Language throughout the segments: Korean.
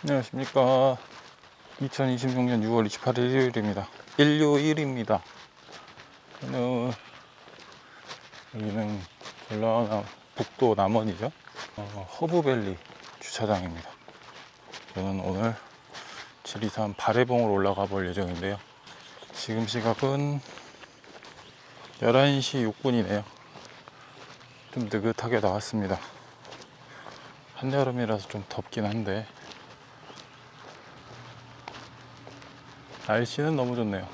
안녕하십니까. 2026년 6월 28일 일요일입니다. 일요일입니다. 여기는 전라남 북도 남원이죠. 허브밸리 주차장입니다. 저는 오늘 지리산 발해봉을 올라가 볼 예정인데요. 지금 시각은 11시 6분이네요. 좀 느긋하게 나왔습니다. 한여름이라서 좀 덥긴 한데 날씨는 너무 좋네요.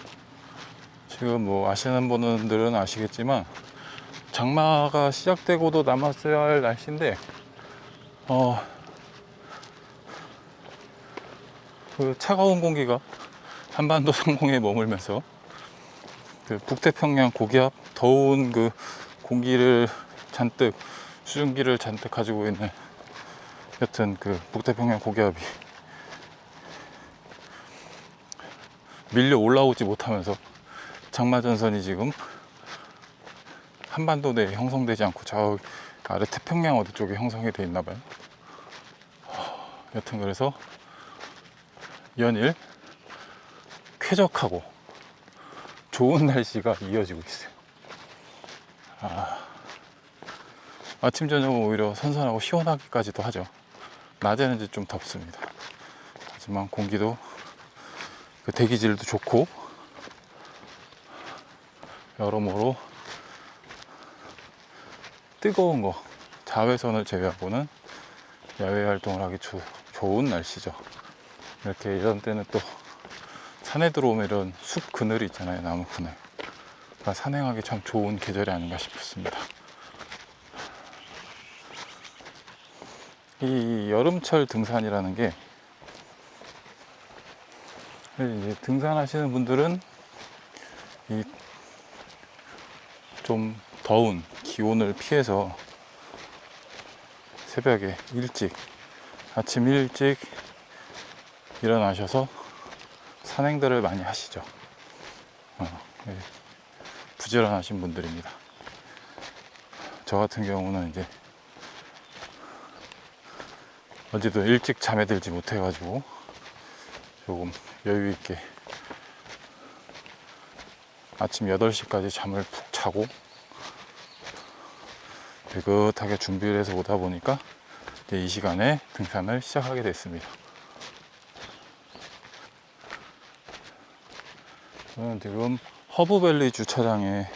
지금 뭐 아시는 분들은 아시겠지만 장마가 시작되고도 남았어야 할 날씨인데 그 차가운 공기가 한반도 상공에 머물면서 그 북태평양 고기압 더운 그 공기를 잔뜩 수증기를 잔뜩 가지고 있는 여튼 그 북태평양 고기압이 밀려 올라오지 못하면서 장마전선이 지금 한반도 내에 형성되지 않고 저 아래 태평양 어디 쪽에 형성이 돼 있나 봐요. 여튼 그래서 연일 쾌적하고 좋은 날씨가 이어지고 있어요. 아침 저녁은 오히려 선선하고 시원하기까지도 하죠. 낮에는 이제 좀 덥습니다. 하지만 공기도 그 대기질도 좋고 여러모로 뜨거운 거 자외선을 제외하고는 야외 활동을 하기 좋은 날씨죠. 이렇게 이런 때는 또 산에 들어오면 이런 숲 그늘이 있잖아요. 나무 그늘. 그러니까 산행하기 참 좋은 계절이 아닌가 싶습니다. 이 여름철 등산이라는 게 이제 등산하시는 분들은 이 좀 더운 기온을 피해서 새벽에 아침 일찍 일어나셔서 산행들을 많이 하시죠. 부지런하신 분들입니다. 저 같은 경우는 이제 어제도 일찍 잠에 들지 못해가지고 조금 여유 있게 아침 8시까지 잠을 푹 자고 느긋하게 준비를 해서 오다 보니까 이제 이 시간에 등산을 시작하게 됐습니다. 저는 지금 허브밸리 주차장에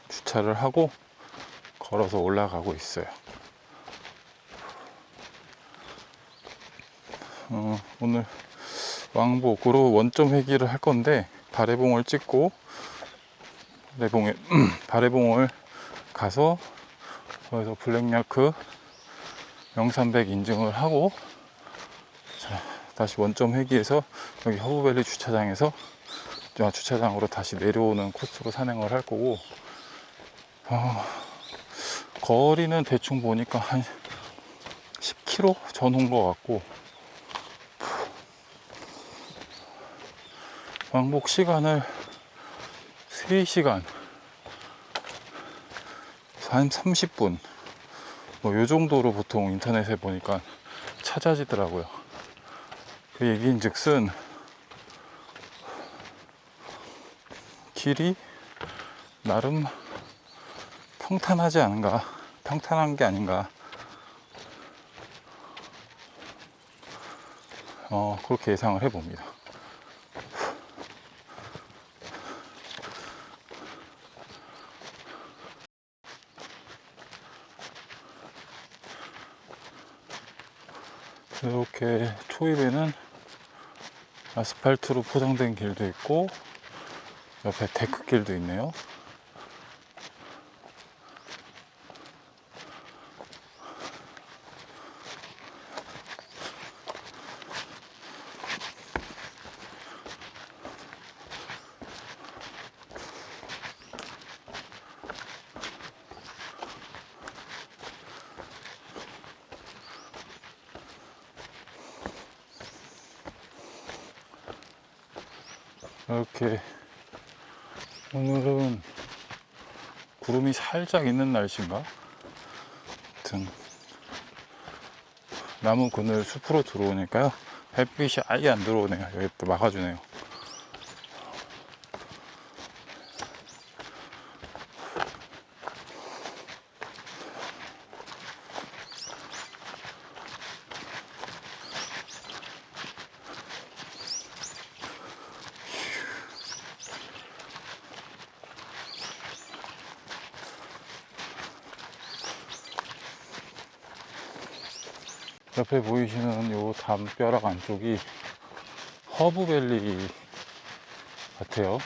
주차를 하고 걸어서 올라가고 있어요. 오늘 왕복으로 원점 회기를 할 건데 발해봉을 찍고 발해봉을 가서 거기서 블랙야크 0300 인증을 하고 다시 원점 회기해서 여기 허브밸리 주차장으로 다시 내려오는 코스로 산행을 할 거고 거리는 대충 보니까 한 10km 전후인 것 같고 왕복 시간을 3시간 한 30분 뭐 요 정도로 보통 인터넷에 보니까 찾아지더라고요. 그 얘기인 즉슨 길이 나름 평탄하지 않은가, 평탄한 게 아닌가, 그렇게 예상을 해봅니다. 이렇게 초입에는 아스팔트로 포장된 길도 있고 옆에 데크길도 있네요. 이렇게 오늘은 구름이 살짝 있는 날씨인가? 하여튼 나무 그늘 숲으로 들어오니까요 햇빛이 아예 안 들어오네요. 여기 또 막아주네요. 옆에 보이시는 요 담벼락 안쪽이 허브밸리 같아요.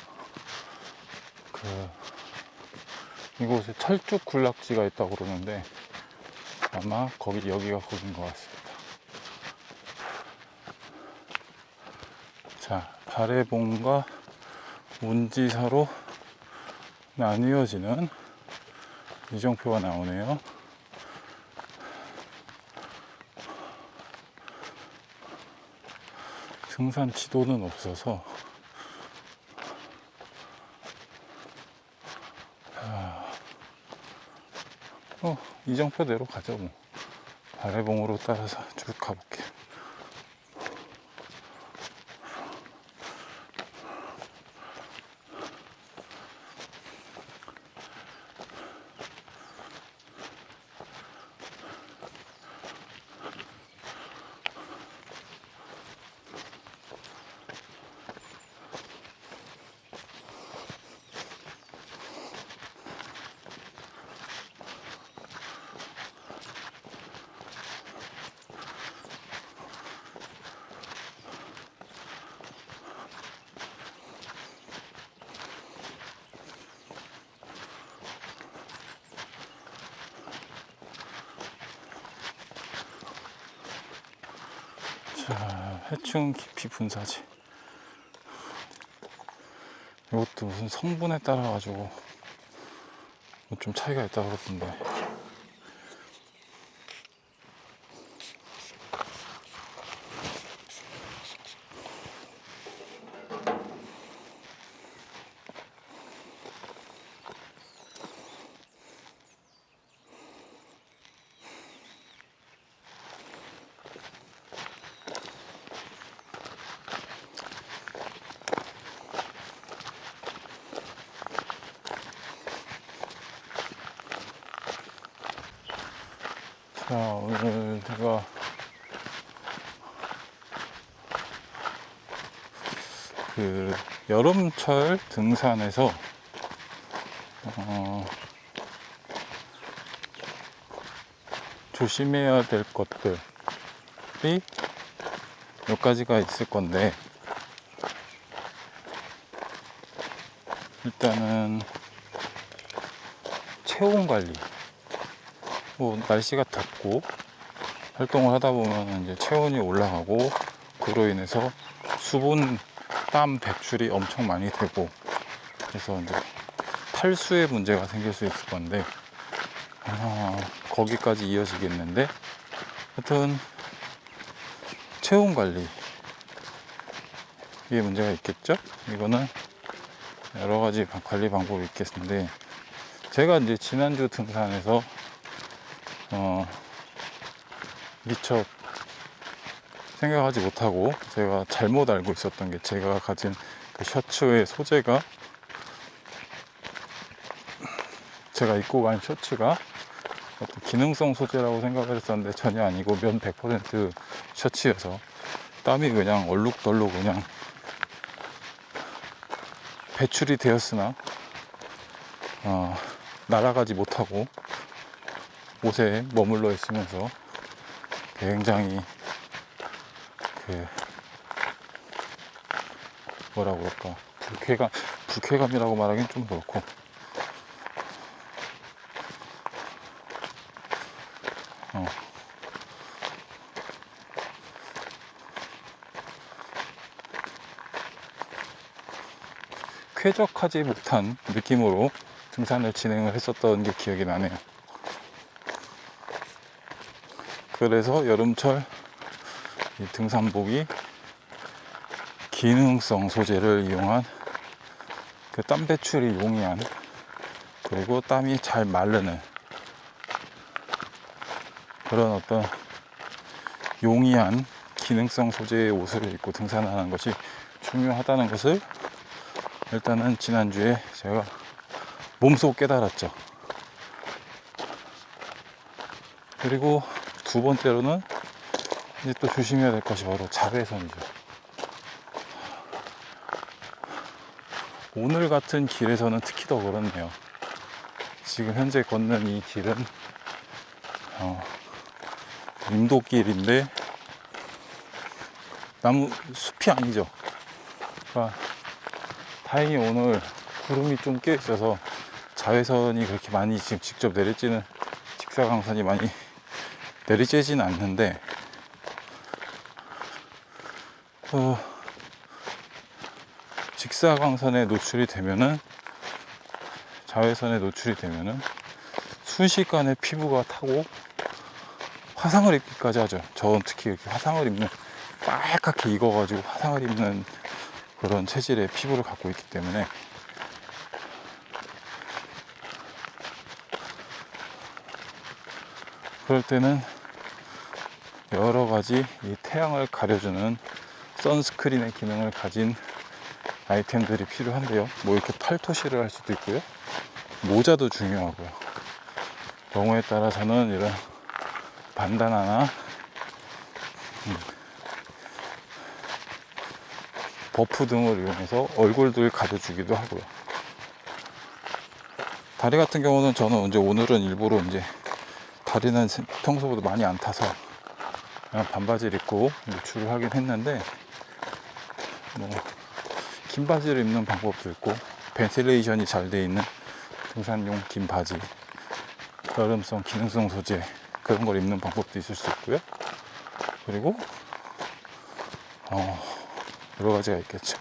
이곳에 철쭉 군락지가 있다고 그러는데 아마 여기가 거긴 것 같습니다. 자, 발해봉과 운지사로 나뉘어지는 이정표가 나오네요. 등산 지도는 없어서 이정표대로 가죠. 뭐 발해봉으로 따라서 쭉 가볼게요. 자, 해충 깊이 분사지. 이것도 무슨 성분에 따라 가지고 좀 차이가 있다 그러던데. 자, 오늘 제가 여름철 등산에서 조심해야 될 것들이 몇 가지가 있을 건데, 일단은 체온 관리. 뭐 날씨가 덥고 활동을 하다 보면 이제 체온이 올라가고 그로 인해서 수분, 땀 배출이 엄청 많이 되고, 그래서 이제 탈수의 문제가 생길 수 있을 건데 거기까지 이어지겠는데, 하여튼 체온 관리 이게 문제가 있겠죠. 이거는 여러 가지 관리 방법이 있겠는데, 제가 이제 지난주 등산에서 미처 생각하지 못하고 제가 잘못 알고 있었던 게, 제가 가진 그 셔츠의 소재가, 제가 입고 간 셔츠가 어떤 기능성 소재라고 생각을 했었는데 전혀 아니고 면 100% 셔츠여서 땀이 그냥 얼룩덜룩 그냥 배출이 되었으나 날아가지 못하고 옷에 머물러 있으면서 굉장히 뭐라 그럴까, 불쾌감이라고 말하기는 좀 그렇고, 쾌적하지 못한 느낌으로 등산을 진행을 했었던 게 기억이 나네요. 그래서 여름철 이 등산복이 기능성 소재를 이용한 그 땀 배출이 용이한, 그리고 땀이 잘 마르는 그런 어떤 용이한 기능성 소재의 옷을 입고 등산하는 것이 중요하다는 것을 일단은 지난주에 제가 몸소 깨달았죠. 그리고 두 번째로는 이제 또 조심해야 될 것이 바로 자외선이죠. 오늘 같은 길에서는 특히 더 그렇네요. 지금 현재 걷는 이 길은 임도길인데 나무 숲이 아니죠. 그러니까 다행히 오늘 구름이 좀 껴 있어서 자외선이 그렇게 많이 지금 직접 내리쬐는 직사광선이 많이 내리쬐지는 않는데 직사광선에 노출이 되면은, 자외선에 노출이 되면은 순식간에 피부가 타고 화상을 입기까지 하죠. 저는 특히 이렇게 화상을 입는, 빨갛게 익어가지고 화상을 입는 그런 체질의 피부를 갖고 있기 때문에 그럴 때는 여러 가지 이 태양을 가려주는 선스크린의 기능을 가진 아이템들이 필요한데요. 뭐 이렇게 팔토시를 할 수도 있고요. 모자도 중요하고요. 경우에 따라서는 이런 반다나나 버프 등을 이용해서 얼굴들 가려주기도 하고요. 다리 같은 경우는 저는 이제 오늘은 일부러 이제 다리는 평소보다 많이 안 타서 그냥 반바지를 입고 노출을 하긴 했는데, 뭐 긴 바지를 입는 방법도 있고, 벤틸레이션이 잘 되어 있는 등산용 긴 바지, 여름성 기능성 소재 그런 걸 입는 방법도 있을 수 있고요. 그리고 여러 가지가 있겠죠.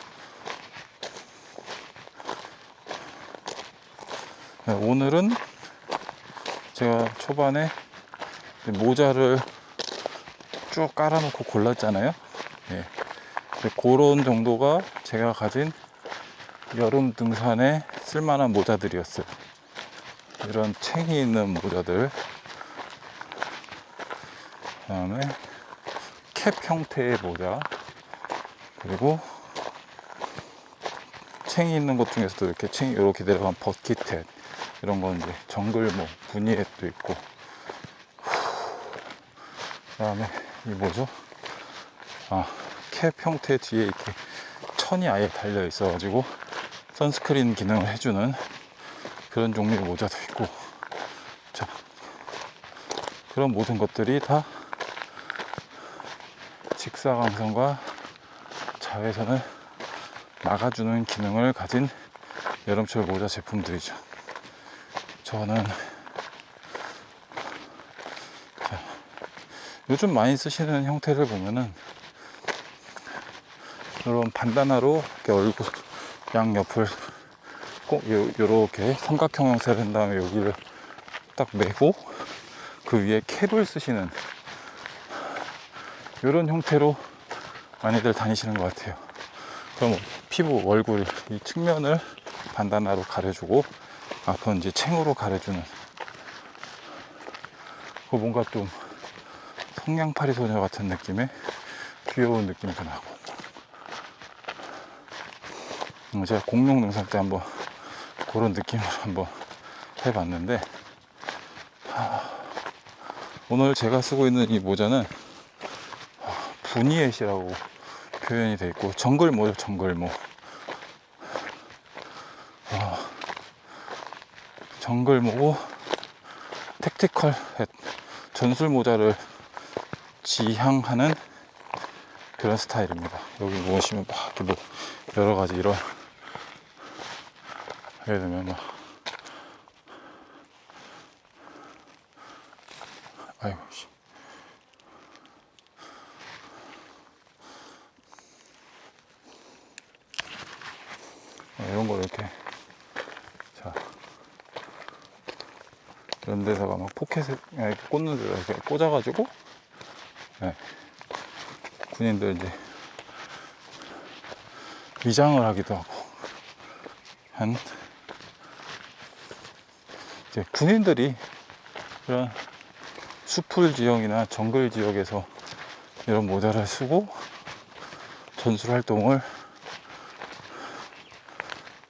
네, 오늘은 제가 초반에 모자를 쭉 깔아놓고 골랐잖아요. 예. 그런 정도가 제가 가진 여름 등산에 쓸만한 모자들이었어요. 이런 챙이 있는 모자들, 그 다음에 캡 형태의 모자, 그리고 챙이 있는 것 중에서도 이렇게 챙이 이렇게 내려간 버킷햇, 이런 건 이제 정글모 무늬햇도 있고, 그 다음에 이 뭐죠? 캡 형태 뒤에 이렇게 천이 아예 달려 있어가지고 선스크린 기능을 해주는 그런 종류의 모자도 있고, 자, 그런 모든 것들이 다 직사광선과 자외선을 막아주는 기능을 가진 여름철 모자 제품들이죠. 저는 요즘 많이 쓰시는 형태를 보면은 이런 반다나로 이렇게 얼굴 양옆을 꼭 요렇게 삼각형 형태를 한 다음에 여기를 딱 메고 그 위에 캡을 쓰시는 이런 형태로 많이들 다니시는 것 같아요. 그럼 피부, 얼굴 이 측면을 반다나로 가려주고 앞은 이제 챙으로 가려주는, 그 뭔가 좀 성냥팔이 소녀 같은 느낌의 귀여운 느낌도 나고. 제가 공룡 등산 때 한번 그런 느낌으로 한번 해봤는데, 오늘 제가 쓰고 있는 이 모자는 부니엣이라고 표현이 되어 있고, 정글모죠, 정글모. 정글모고 택티컬 전술 모자를 지향하는 그런 스타일입니다. 여기 보시면 막 이렇게 뭐 여러 가지 이런, 예를 들면 막 아이고 씨. 이런 거 이렇게, 자, 이런 데다가 막 포켓에 이렇게 꽂는 데다 이렇게 꽂아가지고, 네, 군인들 이제 위장을 하기도 하고 한, 이제 군인들이 그런 수풀 지역이나 정글 지역에서 이런 모자를 쓰고 전술 활동을,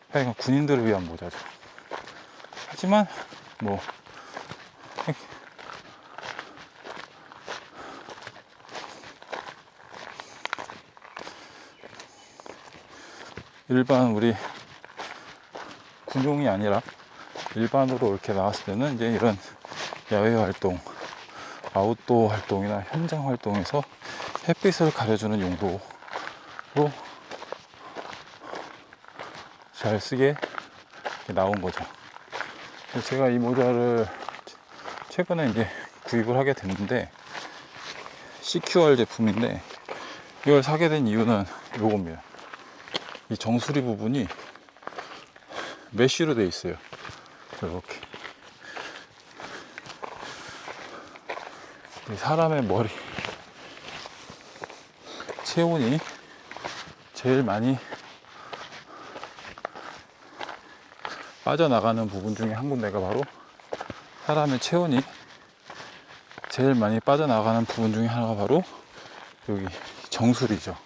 그러니까 군인들을 위한 모자죠. 하지만 뭐 일반 우리 군용이 아니라 일반으로 이렇게 나왔을 때는 이제 이런 야외 활동, 아웃도어 활동이나 현장 활동에서 햇빛을 가려주는 용도로 잘 쓰게 나온 거죠. 제가 이 모자를 최근에 이제 구입을 하게 됐는데, CQR 제품인데, 이걸 사게 된 이유는 요겁니다. 이 정수리 부분이 메쉬로 되어 있어요. 이렇게 사람의 머리 체온이 제일 많이 빠져나가는 부분 중에 한 군데가 바로, 사람의 체온이 제일 많이 빠져나가는 부분 중에 하나가 바로 여기 정수리죠.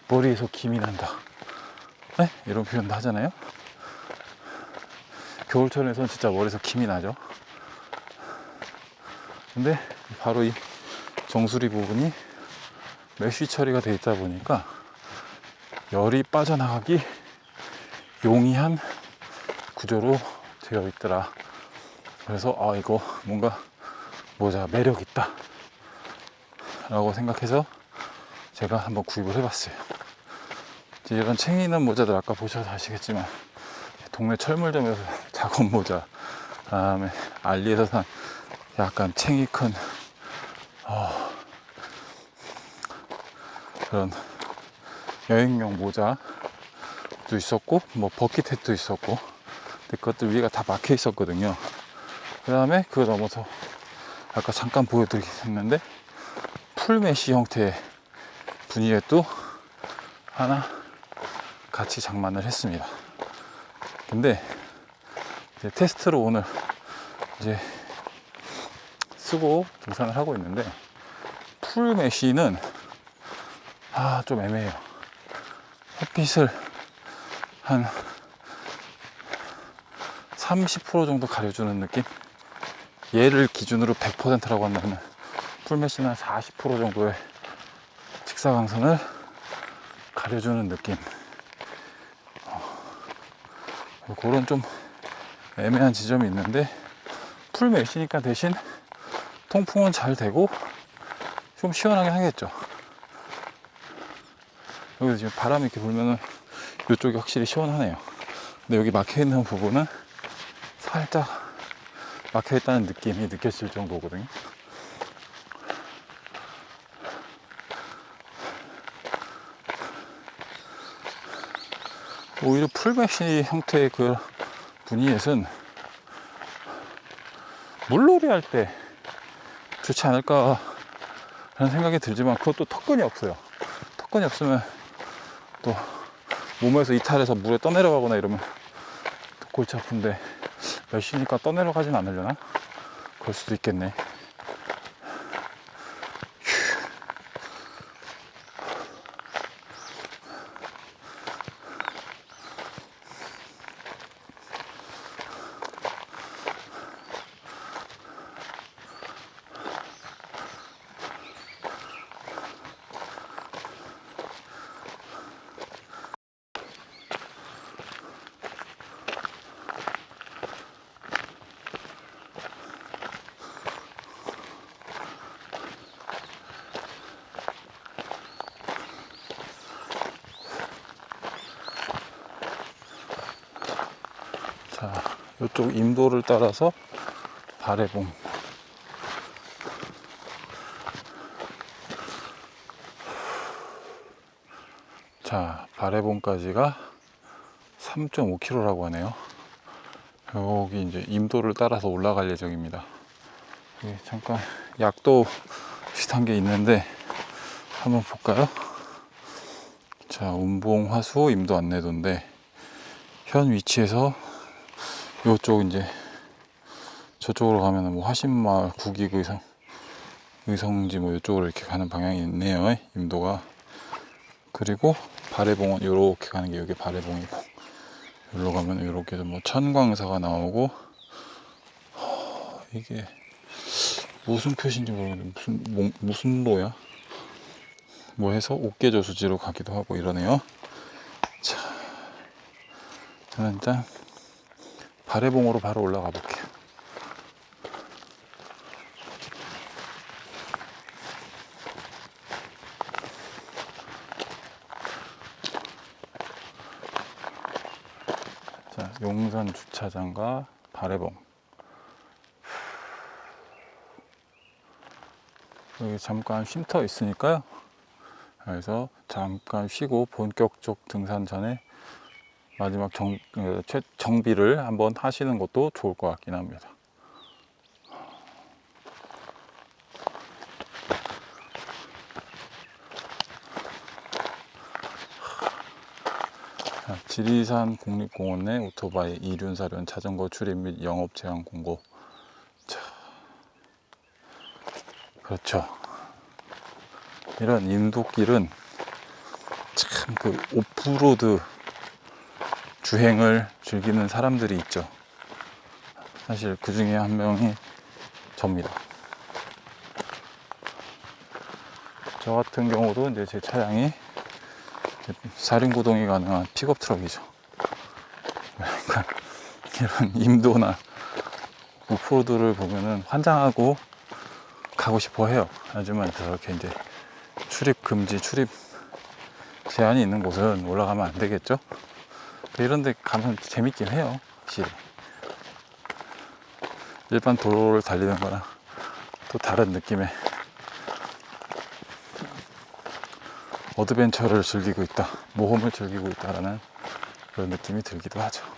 머리에서 김이 난다, 네? 이런 표현도 하잖아요. 겨울철에선 진짜 머리에서 김이 나죠. 근데 바로 이 정수리 부분이 메쉬 처리가 되어 있다 보니까 열이 빠져나가기 용이한 구조로 되어 있더라. 그래서 이거 뭔가 모자 매력 있다 라고 생각해서 제가 한번 구입을 해봤어요. 이런 챙이 있는 모자들 아까 보셔서 아시겠지만, 동네 철물점에서 작업 모자, 그다음에 알리에서 산 약간 챙이 큰 그런 여행용 모자도 있었고, 뭐 버킷햇도 있었고, 근데 그것들 위에가 다 막혀 있었거든요. 그 다음에 그거 넘어서 아까 잠깐 보여드리긴 했는데, 풀메쉬 형태의 분이에도 하나 같이 장만을 했습니다. 근데 이제 테스트로 오늘 이제 쓰고 등산을 하고 있는데, 풀메쉬는 좀 애매해요. 햇빛을 한 30% 정도 가려주는 느낌? 얘를 기준으로 100%라고 한다면 풀메쉬는 한 40% 정도의 직사광선을 가려주는 느낌. 그런 좀 애매한 지점이 있는데, 풀메쉬니까 대신 통풍은 잘 되고 좀 시원하긴 하겠죠. 여기 지금 바람이 이렇게 불면은 이쪽이 확실히 시원하네요. 근데 여기 막혀있는 부분은 살짝 막혀있다는 느낌이 느껴질 정도거든요. 오히려 풀메쉬 형태의 그 분이엣은 물놀이 할 때 좋지 않을까 라는 생각이 들지만, 그것도 턱끈이 없어요. 턱끈이 없으면 또 몸에서 이탈해서 물에 떠내려가거나 이러면 골치 아픈데, 메쉬니까 떠내려가진 않으려나? 그럴 수도 있겠네. 자, 이쪽 임도를 따라서 바래봉. 자, 바래봉까지가 3.5km라고 하네요. 여기 이제 임도를 따라서 올라갈 예정입니다. 잠깐 약도 비슷한 게 있는데 한번 볼까요? 자, 운봉 화수 임도 안내도인데, 현 위치에서 이쪽 이제 저쪽으로 가면은 뭐 화신마을, 구기구 이상 의성지 뭐 이쪽으로 이렇게 가는 방향이 있네요. 임도가. 그리고 바래봉은 이렇게 가는 게 여기 바래봉이고, 여기로 가면 이렇게 뭐 천광사가 나오고, 이게 무슨 표시인지 모르겠는데 무슨 로야? 뭐 해서 옥계저수지로 가기도 하고 이러네요. 자, 저는 일단 바래봉으로 바로 올라가 볼게요. 자, 용산 주차장과 바래봉. 여기 잠깐 쉼터 있으니까요. 그래서 잠깐 쉬고 본격적 등산 전에 마지막 정비를 한번 하시는 것도 좋을 것 같긴 합니다. 자, 지리산 국립공원 내 오토바이, 이륜사륜, 자전거 출입 및 영업 제한 공고. 자, 그렇죠. 이런 인도길은 참 그 오프로드 주행을 즐기는 사람들이 있죠. 사실 그 중에 한 명이 접니다. 저 같은 경우도 이제 제 차량이 4륜 구동이 가능한 픽업 트럭이죠. 그러니까 이런 임도나 오프로드를 보면은 환장하고 가고 싶어 해요. 하지만 저렇게 이제 출입 금지, 출입 제한이 있는 곳은 올라가면 안 되겠죠? 이런 데 가면 재밌긴 해요, 확실히. 일반 도로를 달리는 거랑 또 다른 느낌의 어드벤처를 즐기고 있다, 모험을 즐기고 있다라는 그런 느낌이 들기도 하죠.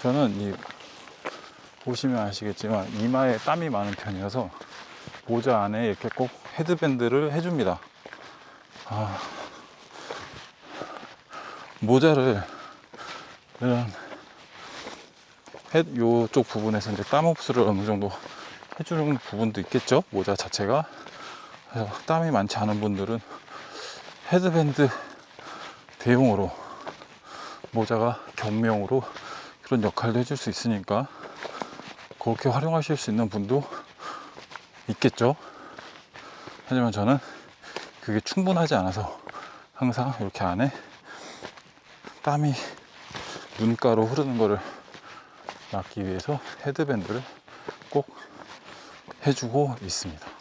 저는 보시면 아시겠지만 이마에 땀이 많은 편이어서 모자 안에 이렇게 꼭 헤드밴드를 해줍니다. 모자를 이런 요쪽 부분에서 이제 땀 흡수를 어느 정도 해주는 부분도 있겠죠, 모자 자체가. 그래서 땀이 많지 않은 분들은 헤드밴드 대용으로 모자가 겸용으로 그런 역할도 해줄 수 있으니까 그렇게 활용하실 수 있는 분도 있겠죠. 하지만 저는 그게 충분하지 않아서 항상 이렇게 안에 땀이 눈가로 흐르는 거를 막기 위해서 헤드밴드를 꼭 해주고 있습니다.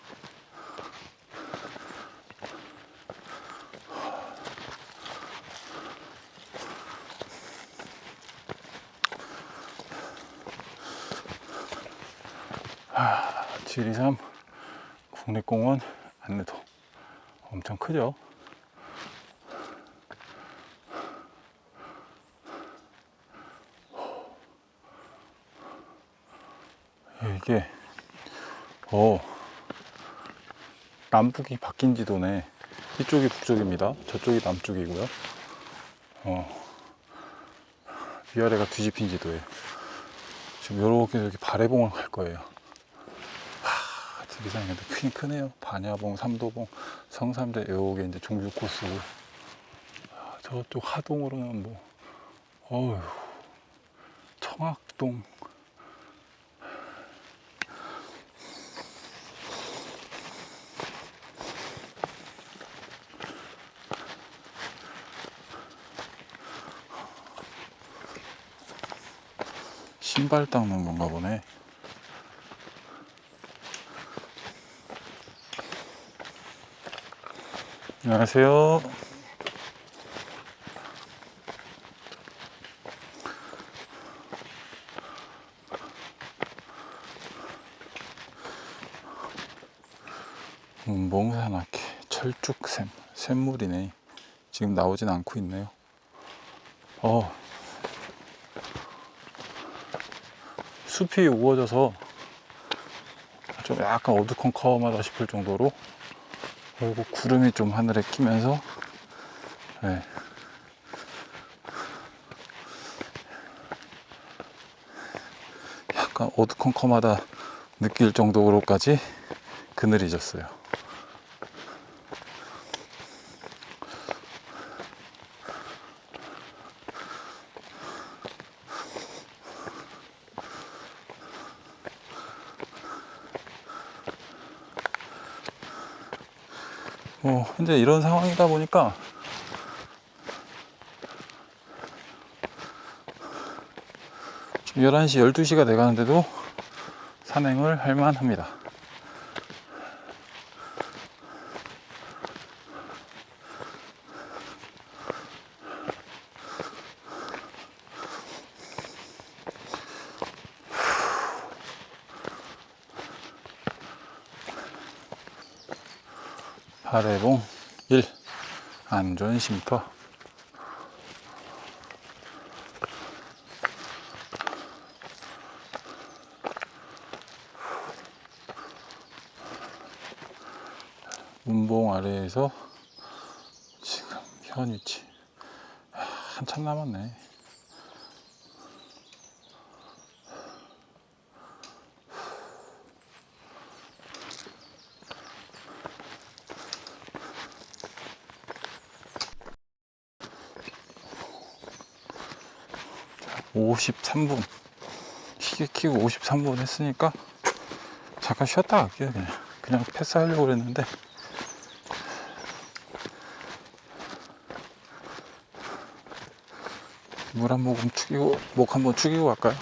지리산 국립공원 안내도 엄청 크죠. 이게 남북이 바뀐 지도네. 이쪽이 북쪽입니다. 저쪽이 남쪽이고요. 위아래가 뒤집힌 지도예요. 지금 이렇게 바래봉을 갈 거예요. 지리산이 근데 크긴 크네요. 반야봉, 삼도봉, 성삼대, 요게 이제 종주 코스고, 저쪽 하동으로는 청학동. 신발 닦는 건가 보네. 안녕하세요. 몽산악회 철쭉샘, 샘물이네. 지금 나오진 않고 있네요. 숲이 우거져서 좀 약간 어두컴컴하다 싶을 정도로, 그리고 구름이 좀 하늘에 끼면서, 네. 약간 어두컴컴하다 느낄 정도로까지 그늘이 졌어요. 현재 이런 상황이다 보니까 지금 11시, 12시가 돼가는데도 산행을 할 만합니다. 파래봉 1 안전쉼터. 운봉 아래에서 지금 현 위치. 한참 남았네. 자, 53분. 시계 키고 53분 했으니까 잠깐 쉬었다 갈게요. 그냥 패스하려고 그랬는데, 물 한 모금 축이고, 목 한번 축이고 갈까요?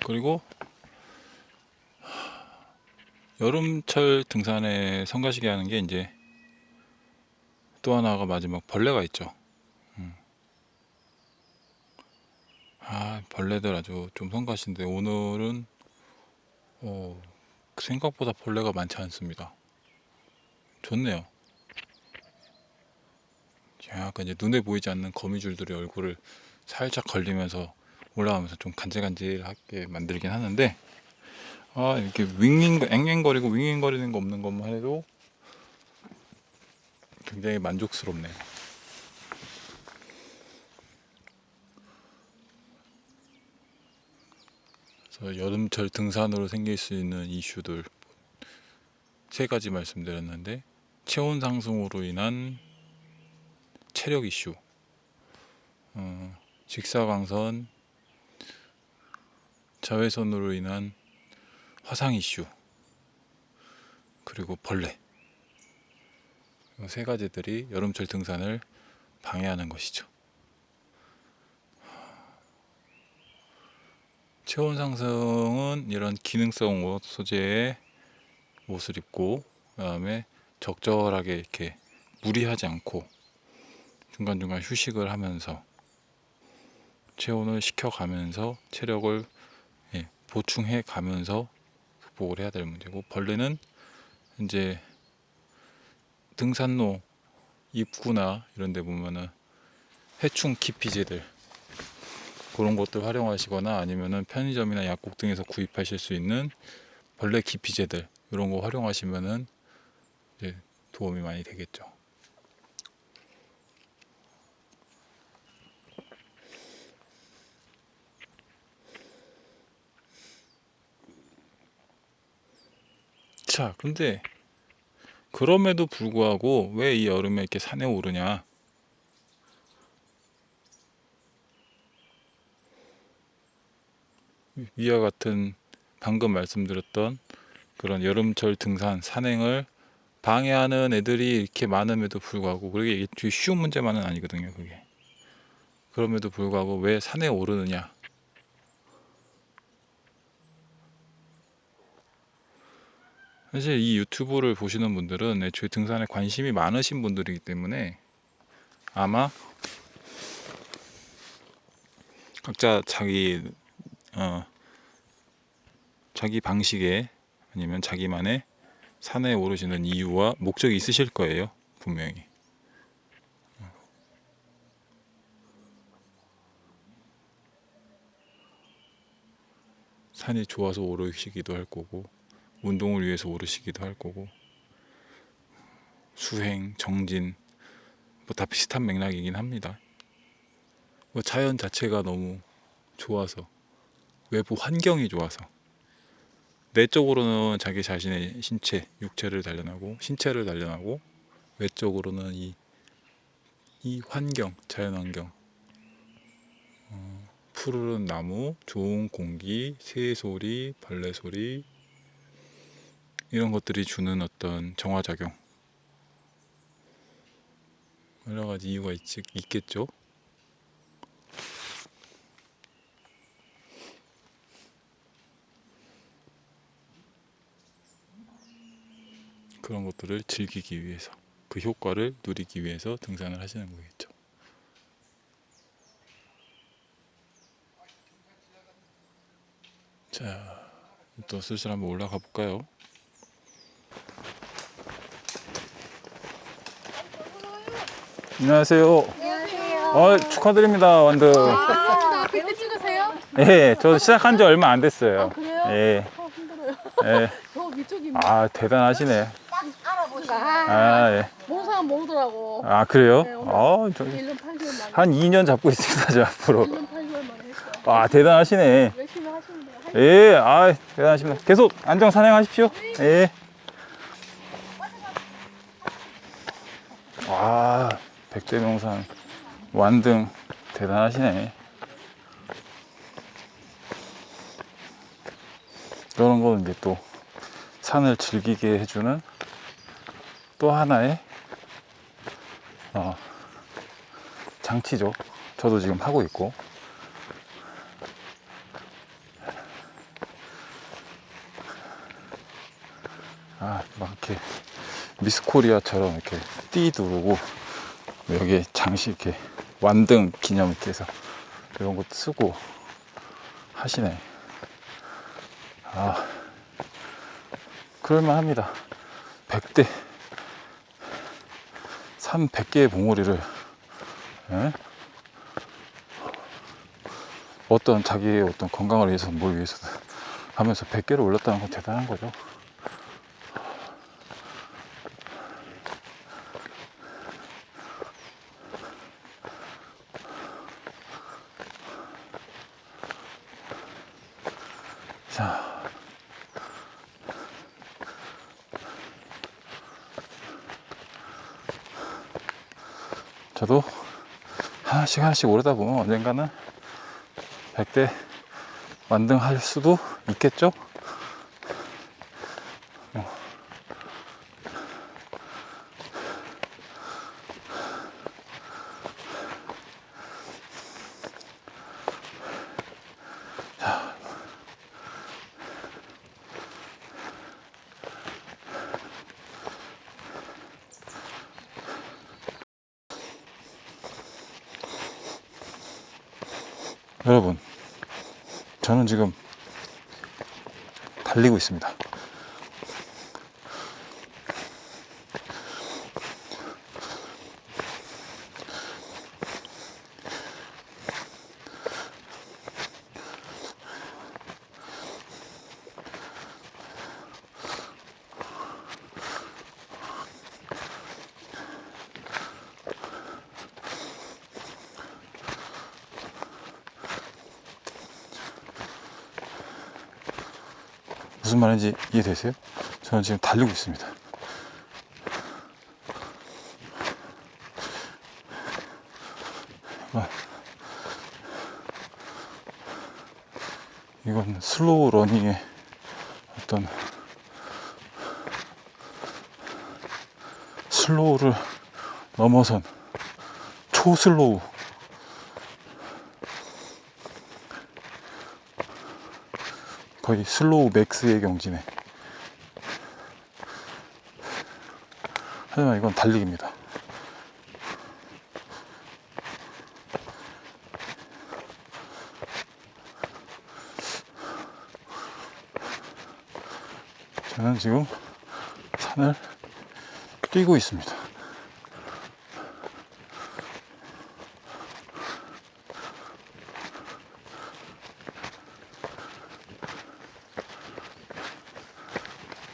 그리고 여름철 등산에 성가시게 하는 게 이제 또 하나가 마지막 벌레가 있죠. 벌레들 아주 좀 성가신데, 오늘은 생각보다 벌레가 많지 않습니다. 좋네요. 약간 이제 눈에 보이지 않는 거미줄들이 얼굴을 살짝 걸리면서 올라가면서 좀 간질간질하게 만들긴 하는데, 이렇게 앵앵거리고 윙윙거리는 거 없는 것만 해도 굉장히 만족스럽네요. 그래서 여름철 등산으로 생길 수 있는 이슈들 세 가지 말씀드렸는데, 체온 상승으로 인한 체력 이슈, 직사광선, 자외선으로 인한 화상 이슈, 그리고 벌레. 이 세 가지들이 여름철 등산을 방해하는 것이죠. 체온 상승은 이런 기능성 옷 소재의 옷을 입고, 그 다음에 적절하게 이렇게 무리하지 않고 중간중간 휴식을 하면서 체온을 식혀가면서 체력을 보충해 가면서 극복을 해야 될 문제고, 벌레는 이제 등산로 입구나 이런 데 보면은 해충 기피제들 그런 것들 활용하시거나 아니면은 편의점이나 약국 등에서 구입하실 수 있는 벌레 기피제들 이런 거 활용하시면은 이제 도움이 많이 되겠죠. 자, 근데 그럼에도 불구하고 왜 이 여름에 이렇게 산에 오르냐? 위와 같은 방금 말씀드렸던 그런 여름철 등산, 산행을 방해하는 애들이 이렇게 많음에도 불구하고, 그게 쉬운 문제만은 아니거든요, 그게. 그럼에도 불구하고 왜 산에 오르느냐? 사실 이 유튜브를 보시는 분들은 애초에 등산에 관심이 많으신 분들이기 때문에 아마 각자 자기 방식의 아니면 자기만의 산에 오르시는 이유와 목적이 있으실 거예요, 분명히. 산이 좋아서 오르시기도 할 거고, 운동을 위해서 오르시기도 할 거고, 수행, 정진, 뭐 다 비슷한 맥락이긴 합니다. 뭐 자연 자체가 너무 좋아서, 외부 환경이 좋아서, 내적으로는 자기 자신의 육체를 단련하고, 신체를 단련하고, 외적으로는 이 환경, 자연 환경, 푸르른 나무, 좋은 공기, 새 소리, 벌레 소리, 이런 것들이 주는 어떤 정화작용, 여러 가지 이유가 있겠죠. 그런 것들을 즐기기 위해서, 그 효과를 누리기 위해서 등산을 하시는 거겠죠. 자, 또 슬슬 한번 올라가 볼까요? 안녕하세요. 안녕하세요. 축하드립니다, 완등. 아, 백대 찍으세요? 예, 저 시작한 지 얼마 안 됐어요. 아, 그래요? 예, 힘들어요. 예. 저 위쪽입니다. 아, 대단하시네. 아, 예. 모르는 사람 모르더라고. 아, 그래요? 네, 오늘 아, 저 1년 8개월 만에. 한 2년 잡고 있습니다, 저 앞으로. 1년 8개월 만에 했어요. 아, 대단하시네. 열심히 하시면 돼요. 예, 아, 대단하십니다. 계속 안정 산행하십시오. 예. 아, 백제명산 완등 대단하시네. 이런 거는 이제 또 산을 즐기게 해주는 또 하나의 장치죠. 저도 지금 하고 있고. 막 이렇게 미스코리아처럼 이렇게 띠 두르고 여기에 장식 이렇게 완등 기념 이렇게 해서 이런 것도 쓰고 하시네. 아, 그럴만 합니다. 100대 산 100개의 봉우리를, 예? 어떤 자기의 어떤 건강을 위해서 뭘 위해서든 하면서 100개를 올렸다는 건 대단한 거죠. 자, 저도 하나씩 하나씩 오르다 보면 언젠가는 100대 완등할 수도 있겠죠? 여러분, 저는 지금 달리고 있습니다. 무슨 말인지 이해되세요? 저는 지금 달리고 있습니다. 이건 슬로우 러닝의 어떤 슬로우를 넘어선 초슬로우, 거의 슬로우 맥스의 경지네. 하지만 이건 달리기입니다. 저는 지금 산을 뛰고 있습니다.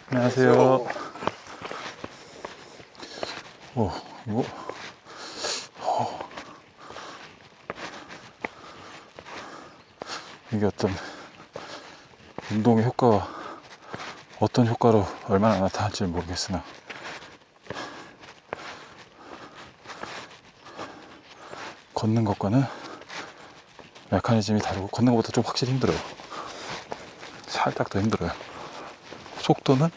안녕하세요. 오, 이거 이게 어떤 운동의 효과가 어떤 효과로 얼마나 나타날지 모르겠으나 걷는 것과는 메커니즘이 다르고 걷는 것보다 좀 확실히 힘들어요. 살짝 더 힘들어요. 속도는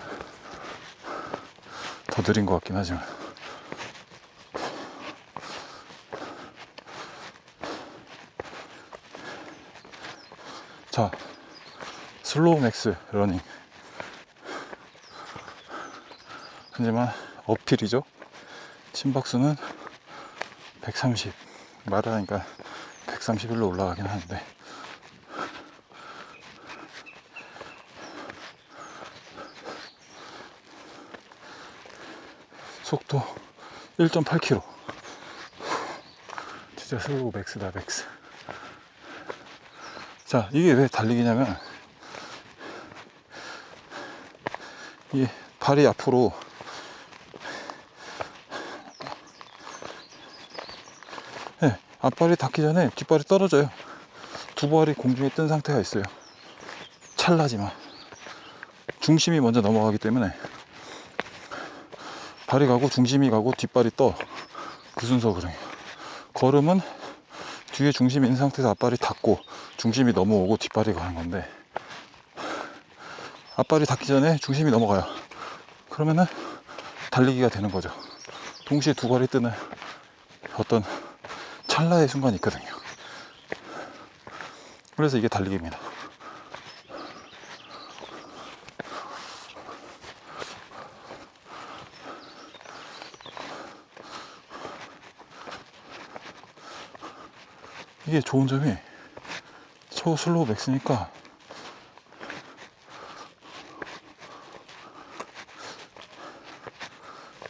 더 느린 것 같긴 하지만 자, 슬로우 맥스 러닝. 하지만 어필이죠. 심박수는 130. 말하니까 131로 올라가긴 하는데 속도 1.8km. 진짜 슬로우 맥스다, 맥스. 자, 이게 왜 달리기냐면 이 발이 앞으로 앞발이 닿기 전에 뒷발이 떨어져요. 두 발이 공중에 뜬 상태가 있어요. 찰나지만 중심이 먼저 넘어가기 때문에 발이 가고 중심이 가고 뒷발이 떠. 그 순서 그래요. 걸음은 뒤에 중심이 있는 상태에서 앞발이 닿고 중심이 넘어오고 뒷발이 가는 건데 앞발이 닿기 전에 중심이 넘어가요. 그러면은 달리기가 되는 거죠. 동시에 두 발이 뜨는 어떤 찰나의 순간이 있거든요. 그래서 이게 달리기입니다. 이게 좋은 점이 초슬로우 맥스니까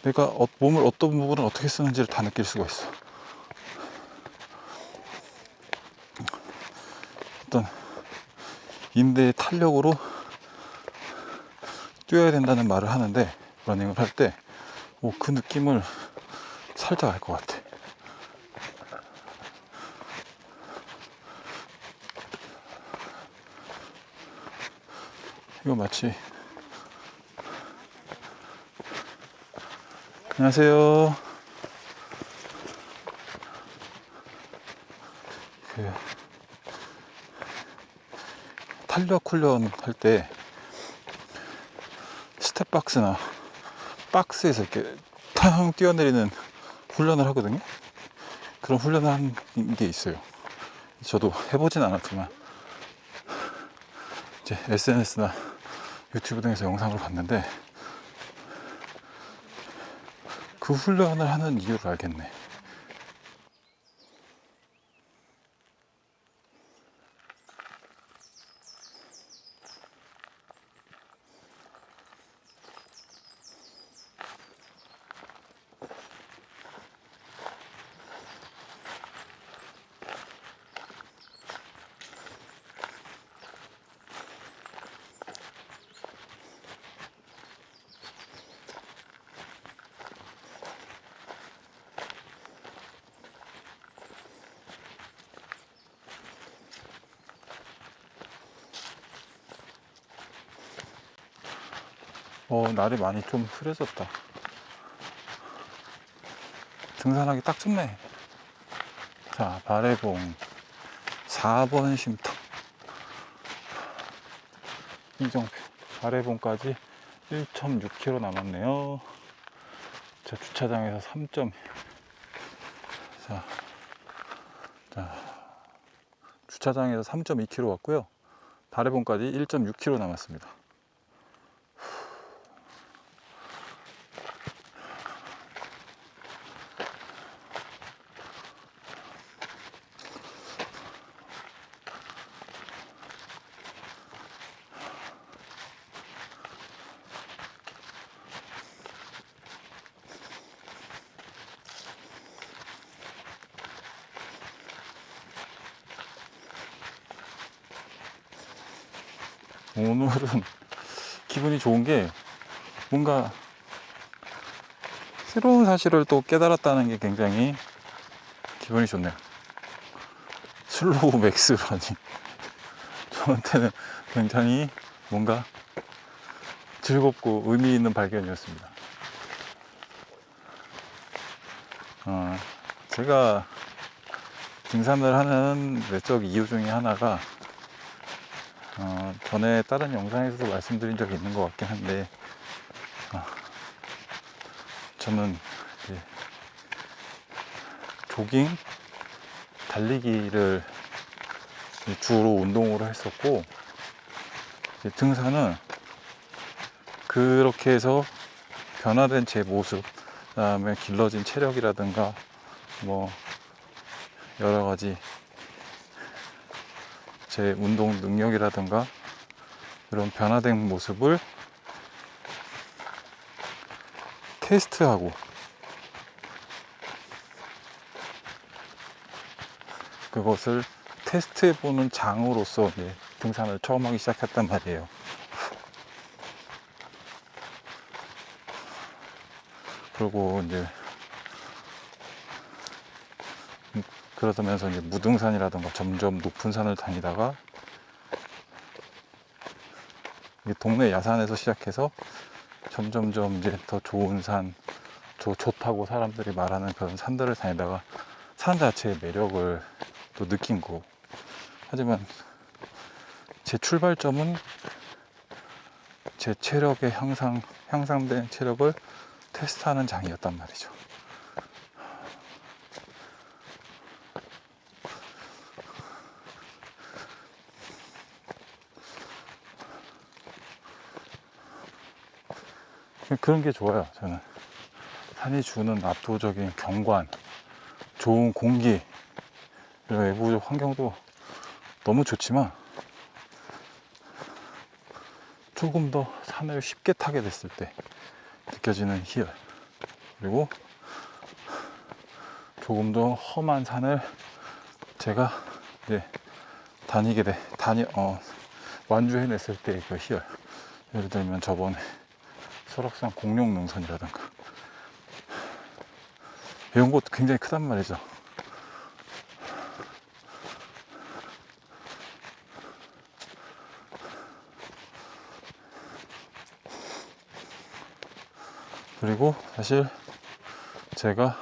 내가 몸을 어떤 부분을 어떻게 쓰는지를 다 느낄 수가 있어. 어떤 인대의 탄력으로 뛰어야 된다는 말을 하는데 러닝을 할 때 그 느낌을 살짝 알 것 같아. 이거 마치 안녕하세요. 탄력 훈련 할 때 스텝박스나 박스에서 이렇게 탕 뛰어내리는 훈련을 하거든요. 그런 훈련을 하는 게 있어요. 저도 해보진 않았지만 이제 SNS나 유튜브 등에서 영상을 봤는데 그 훈련을 하는 이유를 알겠네. 날이 많이 좀 흐려졌다. 등산하기 딱 좋네. 자, 바래봉 4번 쉼터 이정표. 바래봉까지 1.6km 남았네요. 자, 주차장에서 3점. 자, 주차장에서 3.2km 왔고요. 바래봉까지 1.6km 남았습니다. 오늘은 기분이 좋은 게 뭔가 새로운 사실을 또 깨달았다는 게 굉장히 기분이 좋네요. 슬로우 맥스라니. 저한테는 굉장히 뭔가 즐겁고 의미 있는 발견이었습니다. 제가 등산을 하는 외적 이유 중에 하나가 전에 다른 영상에서도 말씀드린 적이 있는 것 같긴 한데 저는 조깅, 달리기를 주로 운동으로 했었고 등산은 그렇게 해서 변화된 제 모습, 그 다음에 길러진 체력이라든가 뭐 여러가지 제 운동 능력이라든가 이런 변화된 모습을 테스트하고 그것을 테스트해보는 장으로서 등산을 처음 하기 시작했단 말이에요. 그리고 이제 그러면서 이제 무등산이라든가 점점 높은 산을 다니다가 동네 야산에서 시작해서 점점점 이제 더 좋은 산, 좋다고 사람들이 말하는 그런 산들을 다니다가 산 자체의 매력을 또 느낀 거고. 하지만 제 출발점은 제 체력의 향상된 체력을 테스트하는 장이었단 말이죠. 그런 게 좋아요. 저는 산이 주는 압도적인 경관, 좋은 공기, 이런 외부적 환경도 너무 좋지만 조금 더 산을 쉽게 타게 됐을 때 느껴지는 희열, 그리고 조금 더 험한 산을 제가 이제 완주해냈을 때 그 희열. 예를 들면 저번에 설악산 공룡능선이라든가 이런 것도 굉장히 크단 말이죠. 그리고 사실 제가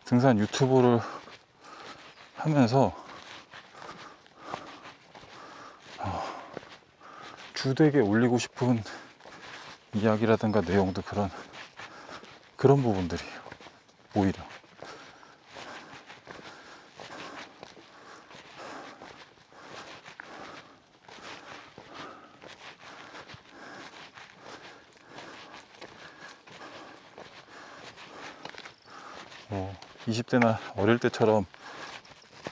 등산 유튜브를 하면서 주되게 올리고 싶은 이야기라든가 내용도 그런 부분들이에요. 오히려 뭐 20대나 어릴 때처럼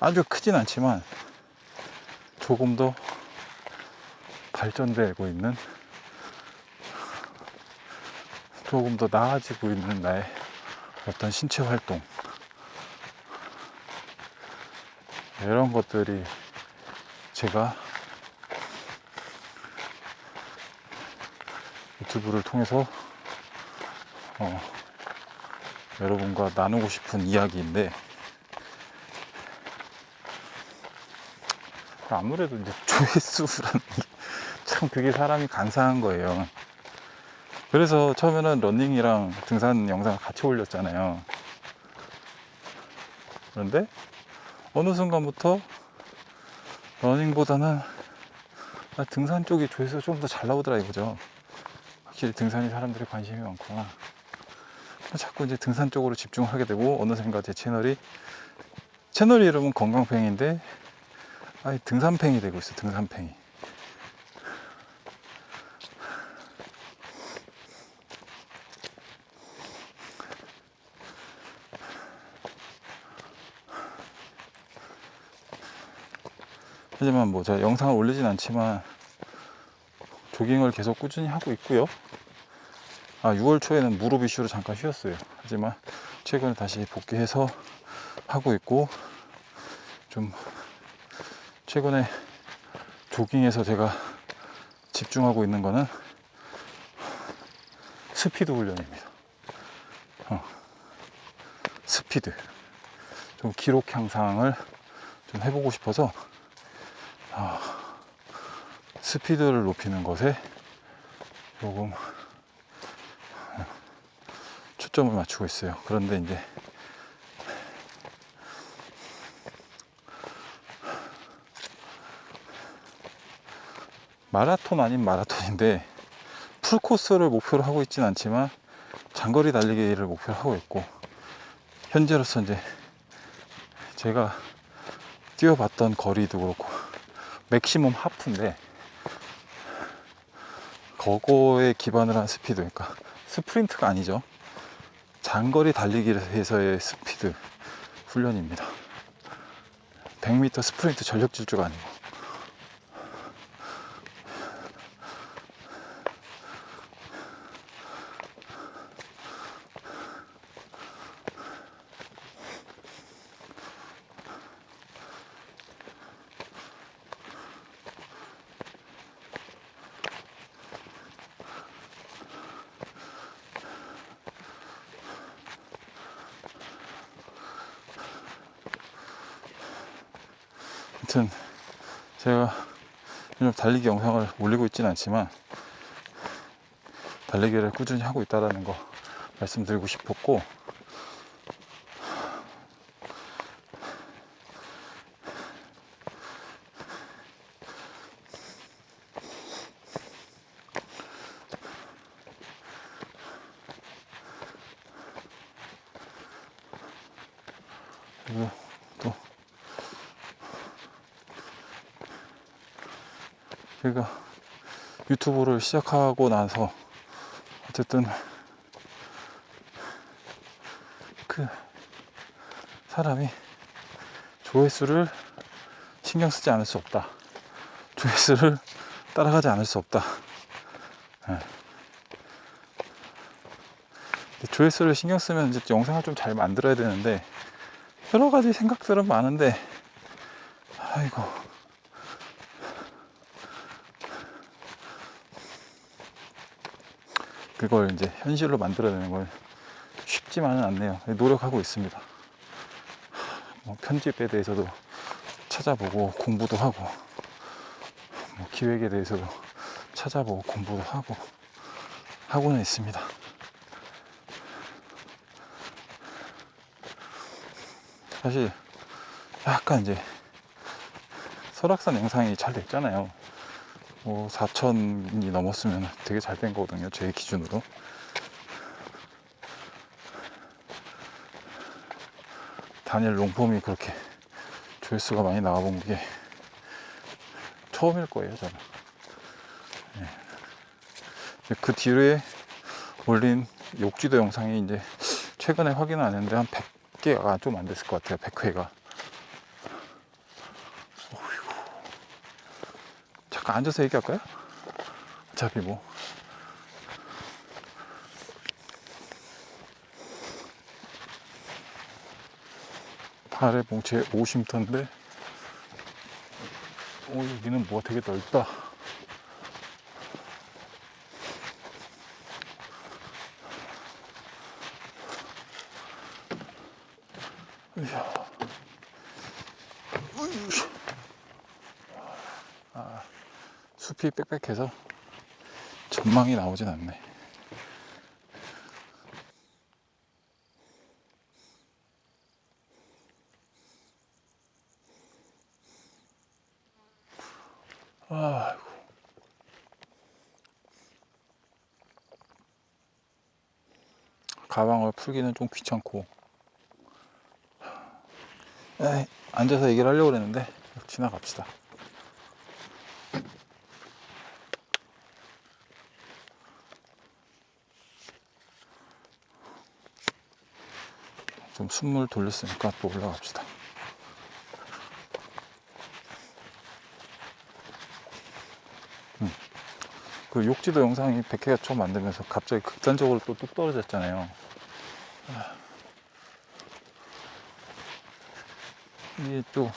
아주 크진 않지만 조금 더 발전되고 있는, 조금 더 나아지고 있는 나의 어떤 신체 활동, 이런 것들이 제가 유튜브를 통해서 여러분과 나누고 싶은 이야기인데, 아무래도 이제 조회수라는 게 참 그게 사람이 간사한 거예요. 그래서 처음에는 러닝이랑 등산 영상을 같이 올렸잖아요. 그런데 어느 순간부터 러닝보다는 등산 쪽이 조회수가 좀 더 잘 나오더라 이거죠. 확실히 등산에 사람들이 관심이 많구나. 자꾸 이제 등산 쪽으로 집중을 하게 되고, 어느샌가 제 채널 이름은 건강팽인데 아예 등산팽이 되고 있어. 등산팽이. 하지만 뭐 제가 영상을 올리진 않지만 조깅을 계속 꾸준히 하고 있고요. 6월 초에는 무릎 이슈로 잠깐 쉬었어요. 하지만 최근에 다시 복귀해서 하고 있고, 좀 최근에 조깅에서 제가 집중하고 있는 거는 스피드 훈련입니다. 스피드. 좀 기록 향상을 좀 해보고 싶어서 스피드를 높이는 것에 조금 초점을 맞추고 있어요. 그런데 이제 마라톤 아닌 마라톤인데 풀코스를 목표로 하고 있진 않지만 장거리 달리기를 목표로 하고 있고, 현재로서 이제 제가 뛰어봤던 거리도 그렇고 맥시멈 하프인데 그거에 기반을 한 스피드, 그러니까 스프린트가 아니죠. 장거리 달리기에서의 스피드 훈련입니다. 100m 스프린트 전력 질주가 아니고. 아무튼 제가 요즘 달리기 영상을 올리고 있지는 않지만 달리기를 꾸준히 하고 있다는 거 말씀드리고 싶었고, 그리고 또 제가 유튜브를 시작하고 나서 어쨌든 그 사람이 조회수를 신경 쓰지 않을 수 없다. 조회수를 따라가지 않을 수 없다. 조회수를 신경 쓰면 이제 영상을 좀 잘 만들어야 되는데 여러 가지 생각들은 많은데, 아이고. 그걸 이제 현실로 만들어내는 건 쉽지만은 않네요. 노력하고 있습니다. 뭐 편집에 대해서도 찾아보고 공부도 하고, 뭐 기획에 대해서도 찾아보고 공부도 하고 하고는 있습니다. 사실 약간 이제 설악산 영상이 잘 됐잖아요. 뭐 4,000이 넘었으면 되게 잘 된 거거든요, 제 기준으로. 다니엘 롱폼이 그렇게 조회수가 많이 나와본 게 처음일 거예요, 저는. 그 뒤에 올린 욕지도 영상이 이제 최근에 확인은 안 했는데 한 100개가 좀 안 됐을 것 같아요. 100회가. 잠깐 앉아서 얘기할까요? 어차피 뭐. 발에 뭉치 50m인데 여기는 뭐가 되게 넓다. 숲이 빽빽해서 전망이 나오진 않네. 아이고. 가방을 풀기는 좀 귀찮고. 에이, 앉아서 얘기를 하려고 그랬는데 지나갑시다. 좀 숨을 돌렸으니까 또 올라갑시다. 그 욕지도 영상이 100회가 처음 만들면서 갑자기 극단적으로 또 뚝 떨어졌잖아요. 이게 또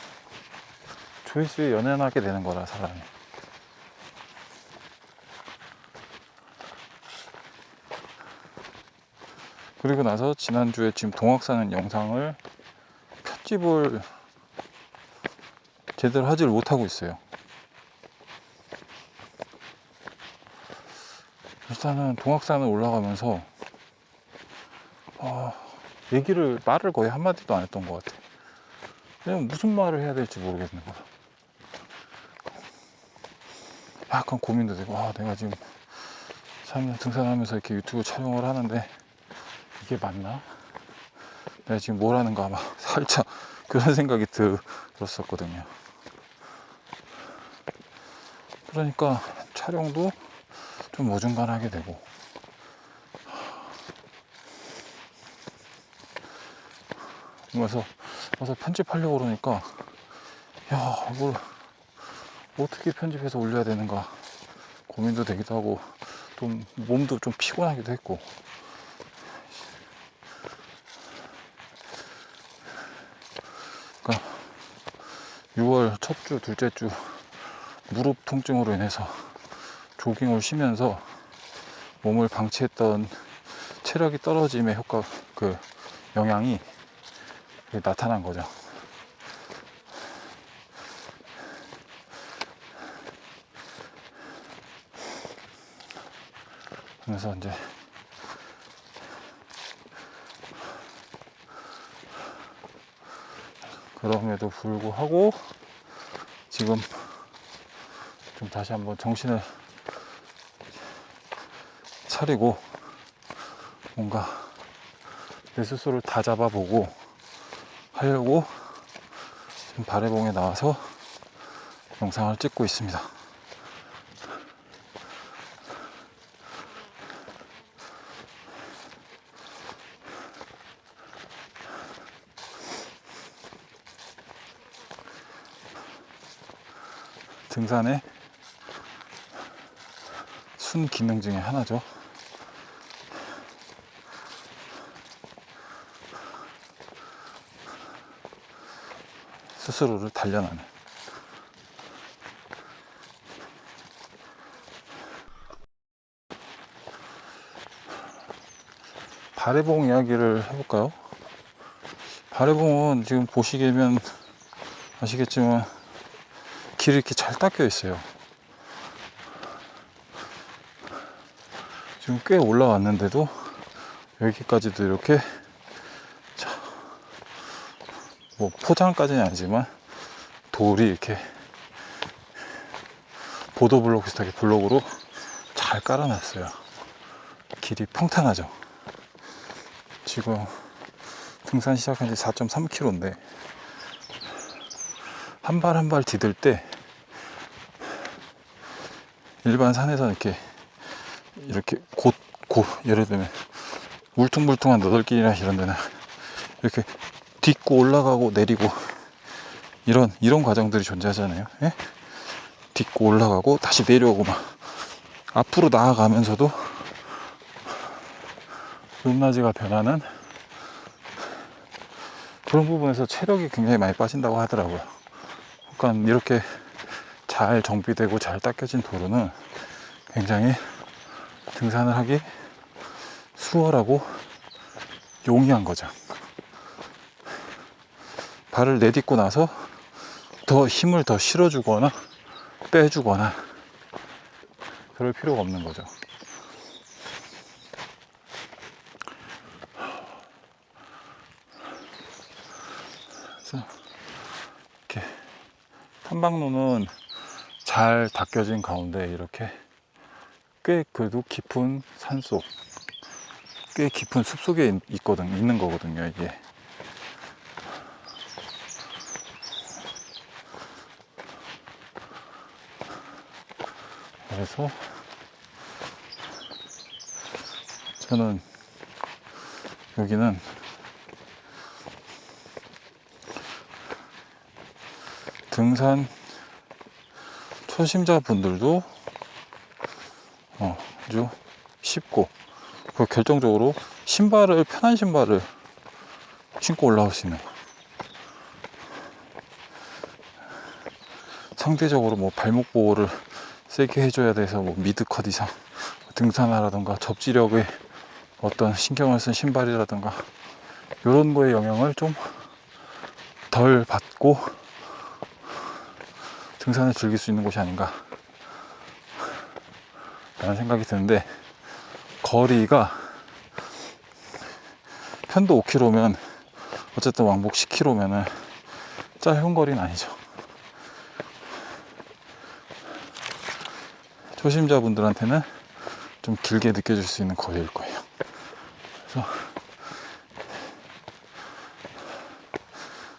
조회수에 연연하게 되는 거라, 사람이. 그리고 나서 지난주에 지금 동학사는 영상을 편집을 제대로 하지를 못하고 있어요. 일단은 동학산을 올라가면서 말을 거의 한마디도 안 했던 것 같아. 그냥 무슨 말을 해야 될지 모르겠는 거야. 약간 고민도 되고, 내가 지금 3년 등산하면서 이렇게 유튜브 촬영을 하는데 이게 맞나? 내가 지금 뭘 하는가 막 살짝 그런 생각이 들었었거든요. 그러니까 촬영도 좀 어중간하게 되고, 와서 편집하려고 그러니까 이걸 어떻게 편집해서 올려야 되는가 고민도 되기도 하고, 좀 몸도 좀 피곤하기도 했고. 그러니까 6월 첫 주, 둘째 주 무릎 통증으로 인해서 조깅을 쉬면서 몸을 방치했던 체력이 떨어짐의 효과, 그 영향이 나타난 거죠. 그래서 이제 그럼에도 불구하고 지금 좀 다시 한번 정신을 차리고 뭔가 내 스스로를 다 잡아보고 하려고 지금 바래봉에 나와서 영상을 찍고 있습니다. 등산의 순 기능 중에 하나죠. 스스로를 단련하는. 바래봉 이야기를 해볼까요? 바래봉은 지금 보시면 아시겠지만 길이 이렇게 잘 닦여 있어요. 지금 꽤 올라왔는데도 여기까지도 이렇게, 뭐 포장까지는 아니지만 돌이 이렇게 보도블록 비슷하게 블록으로 잘 깔아놨어요. 길이 평탄하죠. 지금 등산 시작한 지 4.3km인데 한 발 한 발 디딜 때 일반 산에서는 이렇게 예를 들면 울퉁불퉁한 너덜길이나 이런 데는 이렇게 딛고 올라가고 내리고 이런 과정들이 존재하잖아요. 예? 딛고 올라가고 다시 내려오고 막 앞으로 나아가면서도 높낮이가 변하는 그런 부분에서 체력이 굉장히 많이 빠진다고 하더라고요. 그러니까 이렇게 잘 정비되고 잘 닦여진 도로는 굉장히 등산을 하기 수월하고 용이한 거죠. 발을 내딛고 나서 더 힘을 더 실어주거나 빼주거나 그럴 필요가 없는 거죠. 그래서 이렇게 탐방로는 잘 닦여진 가운데 이렇게 꽤 그래도 깊은 산속, 꽤 깊은 숲속에 있는 거거든요, 이게. 그래서 저는 여기는 등산 초심자분들도 아주 쉽고, 그리고 결정적으로 편한 신발을 신고 올라올 수 있는, 상대적으로 뭐 발목 보호를 세게 해줘야 돼서 뭐 미드컷 이상 등산화라든가 접지력에 어떤 신경을 쓴 신발이라든가 이런 거에 영향을 좀 덜 받고 등산을 즐길 수 있는 곳이 아닌가 라는 생각이 드는데, 거리가 편도 5km면 어쨌든 왕복 10km면은 짧은 거리는 아니죠. 초심자분들한테는 좀 길게 느껴질 수 있는 거리일 거예요. 그래서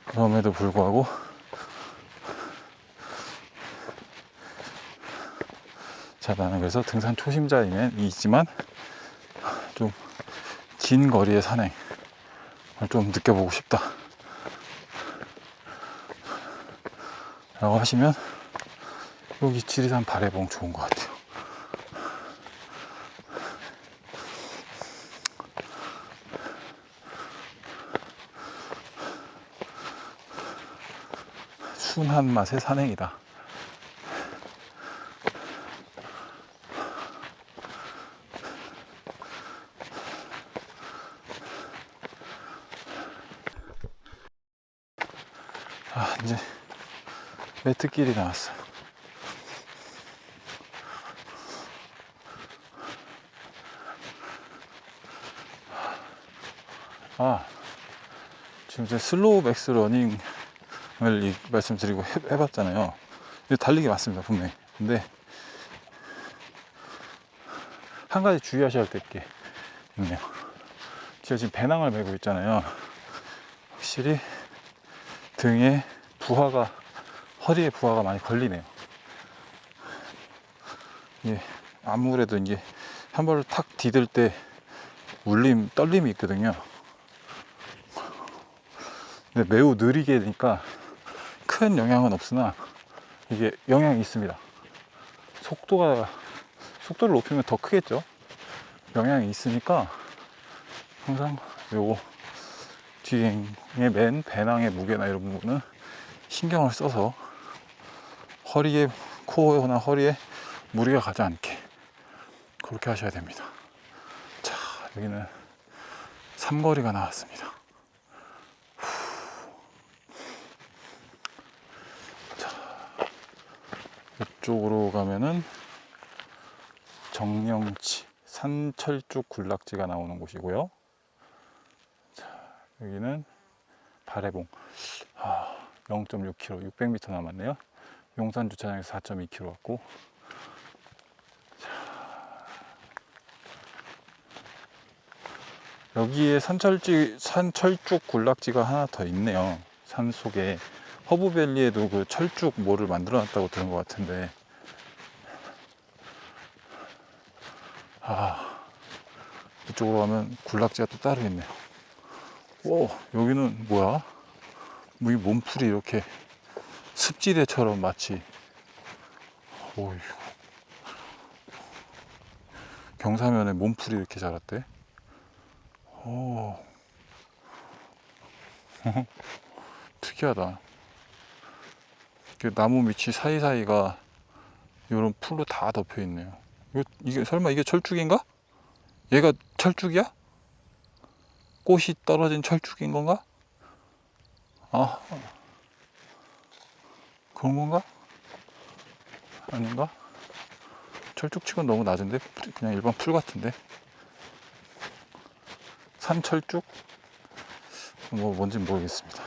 그럼에도 불구하고 나는 그래서 등산 초심자이지만 좀 긴 거리의 산행을 좀 느껴보고 싶다 라고 하시면 여기 지리산 바래봉 좋은 것 같아요. 순한 맛의 산행이다. 이제 매트길이 나왔어요. 지금 이제 슬로우 맥스 러닝을 말씀드리고 해봤잖아요. 이거 달리기 맞습니다, 분명히. 근데 한 가지 주의하셔야 될 게 있네요. 제가 지금 배낭을 메고 있잖아요. 확실히 등에 허리에 부하가 많이 걸리네요. 이게 아무래도 이게 한 발을 탁 디딜 때 떨림이 있거든요. 근데 매우 느리게 되니까 큰 영향은 없으나 이게 영향이 있습니다. 속도를 높이면 더 크겠죠. 영향이 있으니까 항상 요거 뒤에 맨 배낭의 무게나 이런 부분은 신경을 써서 코어나 허리에 무리가 가지 않게 그렇게 하셔야 됩니다. 자, 여기는 삼거리가 나왔습니다. 자, 이쪽으로 가면은 정령치 산철쭉 군락지가 나오는 곳이고요. 자, 여기는 바래봉 0.6km, 600m 남았네요. 용산 주차장에서 4.2km 왔고, 여기에 산철쭉 군락지가 하나 더 있네요. 산 속에 허브밸리에도 그 철쭉 뭐를 만들어 놨다고 들은 것 같은데, 이쪽으로 가면 군락지가 또 따로 있네요. 오, 여기는 뭐야? 이 몸풀이 이렇게 습지대처럼 마치, 오휴, 경사면에 몸풀이 이렇게 자랐대. 오, 특이하다. 나무 밑이 사이사이가 이런 풀로 다 덮여 있네요. 이게 설마 이게 철쭉인가? 얘가 철쭉이야? 꽃이 떨어진 철쭉인 건가? 그런 건가? 아닌가? 철쭉치곤 너무 낮은데? 그냥 일반 풀 같은데? 산철쭉? 뭔지 모르겠습니다.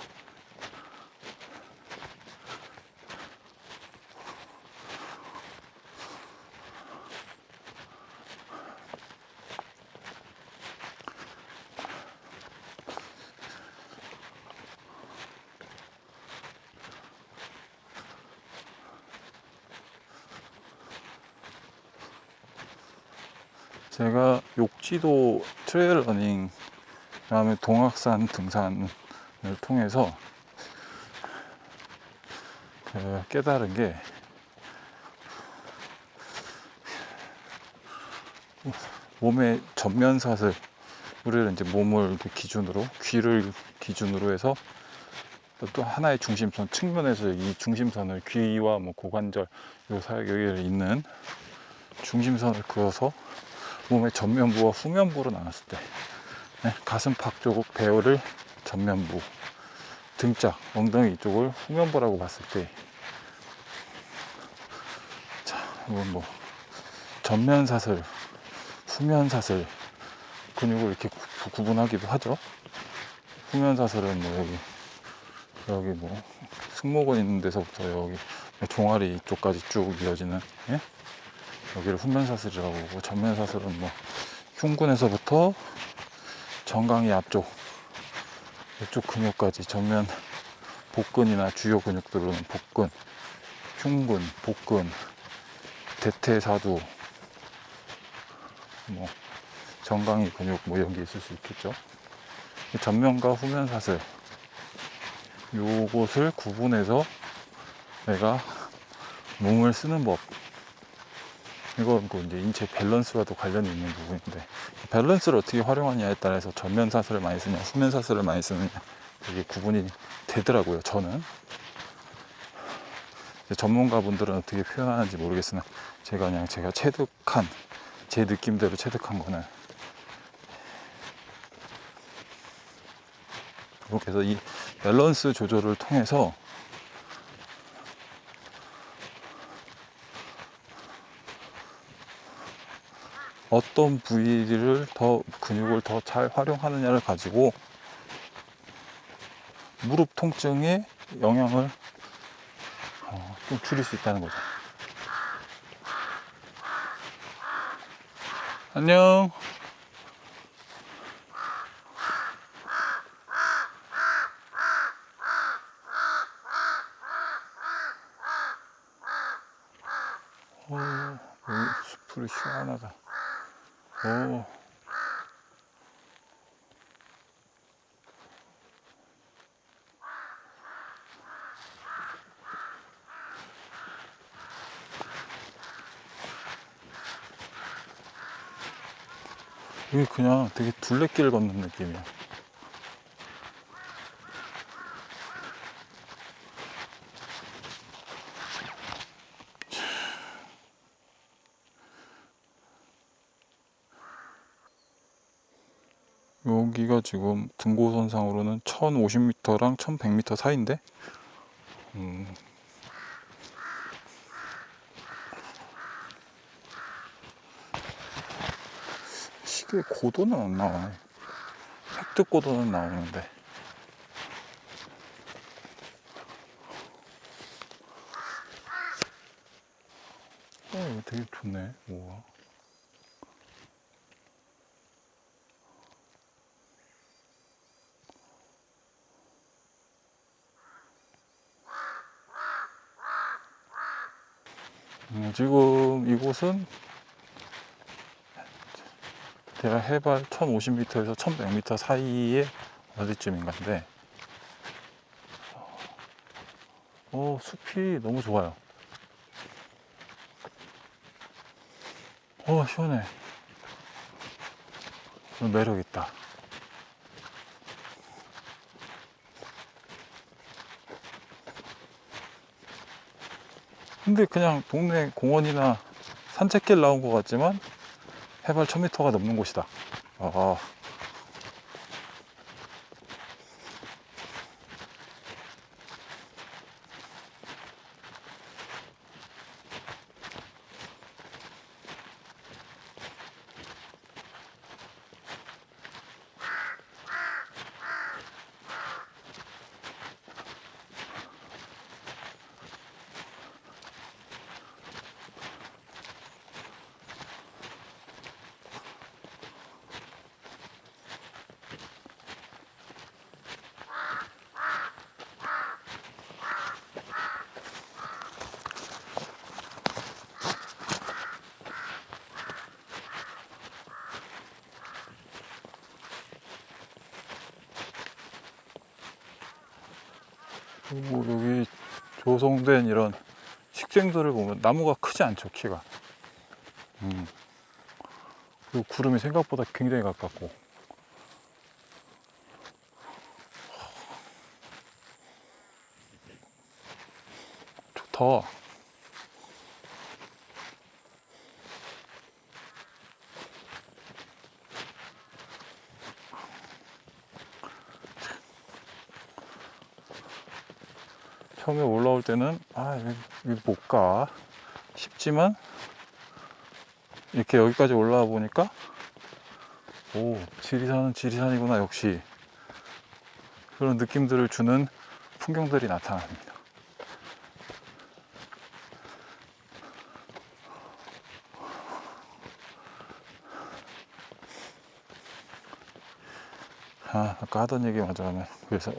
제가 욕지도 트레일 러닝, 그다음에 동악산 등산을 통해서 깨달은 게, 몸의 전면사슬, 우리는 이제 몸을 이렇게 기준으로, 귀를 기준으로 해서 또 하나의 중심선, 측면에서 이 중심선을, 귀와 뭐 고관절 요 사이에 있는 중심선을 그어서 몸의 전면부와 후면부로 나눴을 때, 네, 가슴팍 쪽 배열을 전면부, 등짝, 엉덩이 쪽을 후면부라고 봤을 때, 자, 이건 뭐 전면 사슬, 후면 사슬 근육을 이렇게 구분하기도 하죠. 후면 사슬은 뭐 여기 뭐 승모근 있는 데서부터 여기 종아리 쪽까지 쭉 이어지는, 예? 여기를 후면 사슬이라고 하고, 전면 사슬은 뭐 흉근에서부터 정강이 앞쪽 이쪽 근육까지, 전면 복근이나 주요 근육들은 복근, 흉근, 복근, 대퇴사두, 뭐 정강이 근육 뭐 여기 있을 수 있겠죠. 전면과 후면 사슬, 요것을 구분해서 내가 몸을 쓰는 법, 이건 그 이제 인체 밸런스와도 관련이 있는 부분인데, 밸런스를 어떻게 활용하냐에 따라서 전면 사슬을 많이 쓰냐 후면 사슬을 많이 쓰느냐, 이게 구분이 되더라고요. 저는 전문가분들은 어떻게 표현하는지 모르겠으나, 제가 그냥 제가 체득한, 제 느낌대로 체득한 거는, 그렇게 해서 이 밸런스 조절을 통해서 어떤 부위를 더, 근육을 더 잘 활용하느냐를 가지고 무릎 통증에 영향을 좀 줄일 수 있다는 거죠. 안녕. 여기 숲풀이 시원하다. 오. 여기 그냥 되게 둘레길 걷는 느낌이야. 여기가 지금 등고선상으로는 1050m랑 1100m 사이인데, 시계 고도는 안 나와요. 획득 고도는 나오는데. 이거 되게 좋네. 우와. 지금 이곳은 대략 해발 1050m에서 1100m 사이에 어디쯤인가인데, 숲이 너무 좋아요. 시원해. 매력 있다. 근데 그냥 동네 공원이나 산책길 나온 것 같지만 해발 1000m가 넘는 곳이다. 그리고 여기 조성된 이런 식생들을 보면 나무가 크지 않죠, 키가. 그리고 구름이 생각보다 굉장히 가깝고. 좋다. 처음에 올라올 때는 여기 못 가 싶지만 이렇게 여기까지 올라와 보니까 오, 지리산은 지리산이구나. 역시 그런 느낌들을 주는 풍경들이 나타납니다. 아까 하던 얘기 맞아. 그래서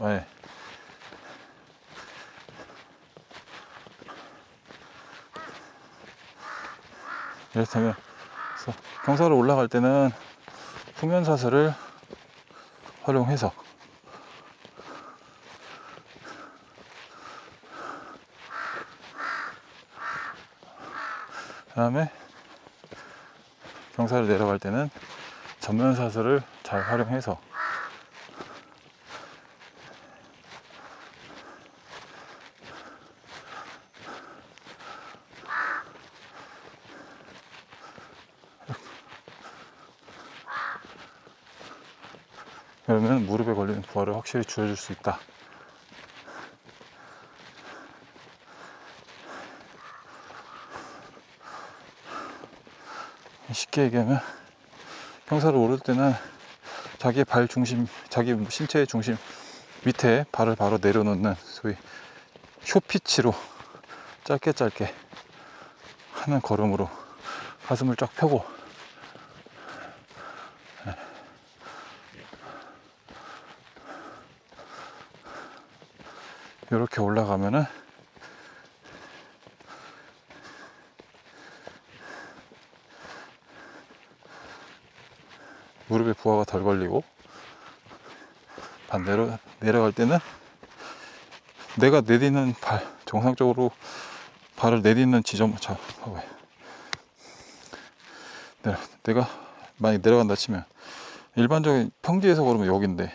이를테면 경사로 올라갈 때는 후면사슬을 활용해서 그 다음에 경사를 내려갈 때는 전면사슬을 잘 활용해서 그러면 무릎에 걸리는 부하를 확실히 줄여줄 수 있다. 쉽게 얘기하면 경사를 오를 때는 자기의 발 중심, 자기 신체의 중심 밑에 발을 바로 내려놓는 소위 쇼피치로 짧게 하는 걸음으로 가슴을 쫙 펴고 이렇게 올라가면은 무릎에 부하가 덜 걸리고 반대로 내려갈 때는 내가 내딛는 발, 정상적으로 발을 내딛는 지점, 내가 많이 내려간다 치면 일반적인 평지에서 걸으면 여기인데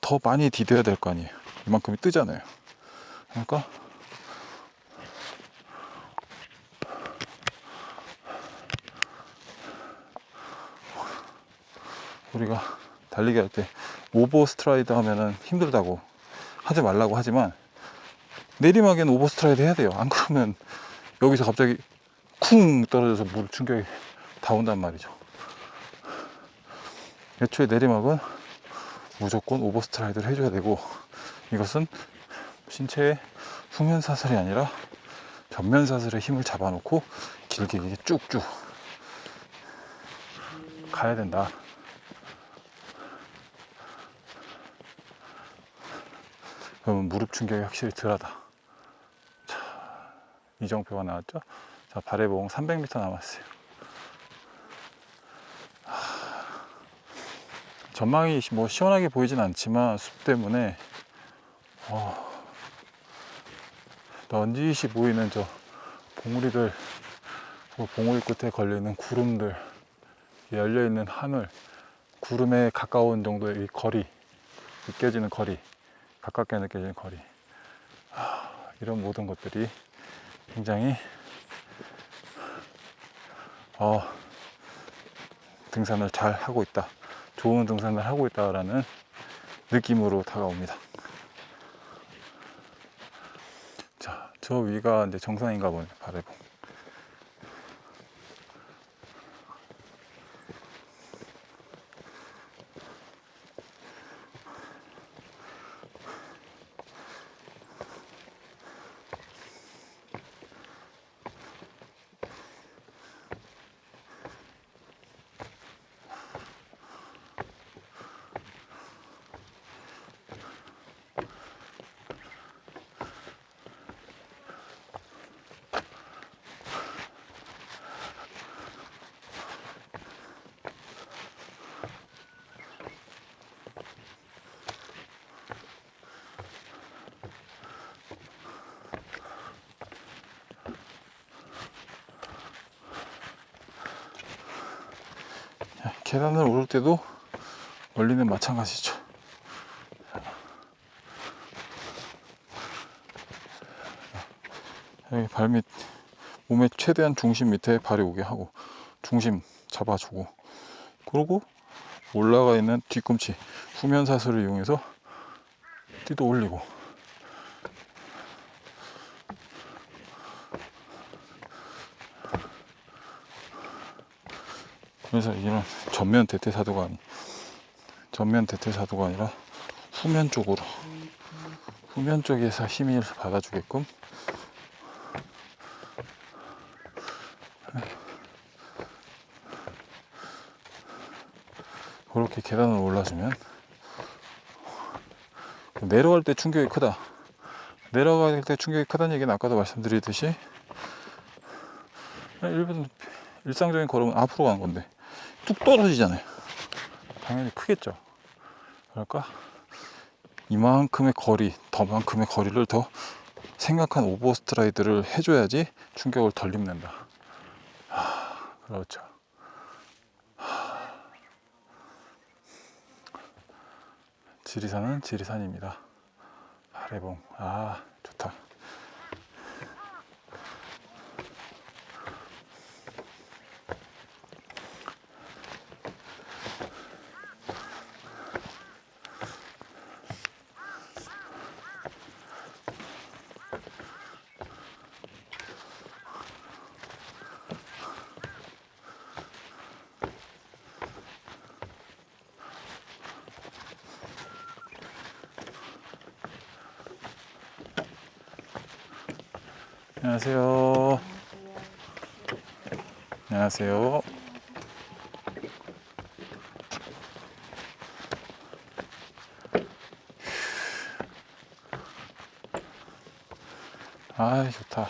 더 많이 디뎌야 될 거 아니에요. 이만큼이 뜨잖아요. 그러니까 우리가 달리기 할 때 오버 스트라이드 하면은 힘들다고 하지 말라고 하지만 내리막에는 오버 스트라이드 해야 돼요. 안 그러면 여기서 갑자기 쿵 떨어져서 무릎 충격이 다 온단 말이죠. 애초에 내리막은 무조건 오버 스트라이드를 해줘야 되고, 이것은 신체의 후면 사슬이 아니라 전면 사슬에 힘을 잡아놓고 길게 쭉쭉 가야 된다. 그러면 무릎 충격이 확실히 덜하다. 자, 이정표가 나왔죠? 자, 발의 모공 300m 남았어요. 전망이 뭐 시원하게 보이진 않지만 숲 때문에 넌지시 보이는 저 봉우리들, 그 봉우리 끝에 걸려있는 구름들, 열려있는 하늘, 구름에 가까운 정도의 이 거리, 느껴지는 거리, 가깝게 느껴지는 거리, 이런 모든 것들이 굉장히 등산을 잘 하고 있다, 좋은 등산을 하고 있다라는 느낌으로 다가옵니다. 자, 저 위가 이제 정상인가 보네요. 바래봉. 계단을 오를 때도 원리는 마찬가지죠. 여기 발밑, 몸의 최대한 중심 밑에 발이 오게 하고 중심 잡아주고, 그리고 올라가 있는 뒤꿈치 후면 사슬을 이용해서 뛰도 올리고, 그래서 이런 전면 대퇴사두가 아니라 후면 쪽으로, 후면 쪽에서 힘을 받아주게끔 그렇게 계단을 올라주면, 내려갈 때 충격이 크다. 내려갈 때 충격이 크다는 얘기는 아까도 말씀드리듯이 일상적인 걸음은 앞으로 가는 건데 뚝 떨어지잖아요. 당연히 크겠죠. 그러니까 이만큼의 거리, 더만큼의 거리를 더 생각한 오버스트라이드를 해줘야지 충격을 덜 입는다. 그렇죠. 지리산은 지리산입니다. 아래봉, 좋다. 안녕하세요. 안녕하세요. 좋다.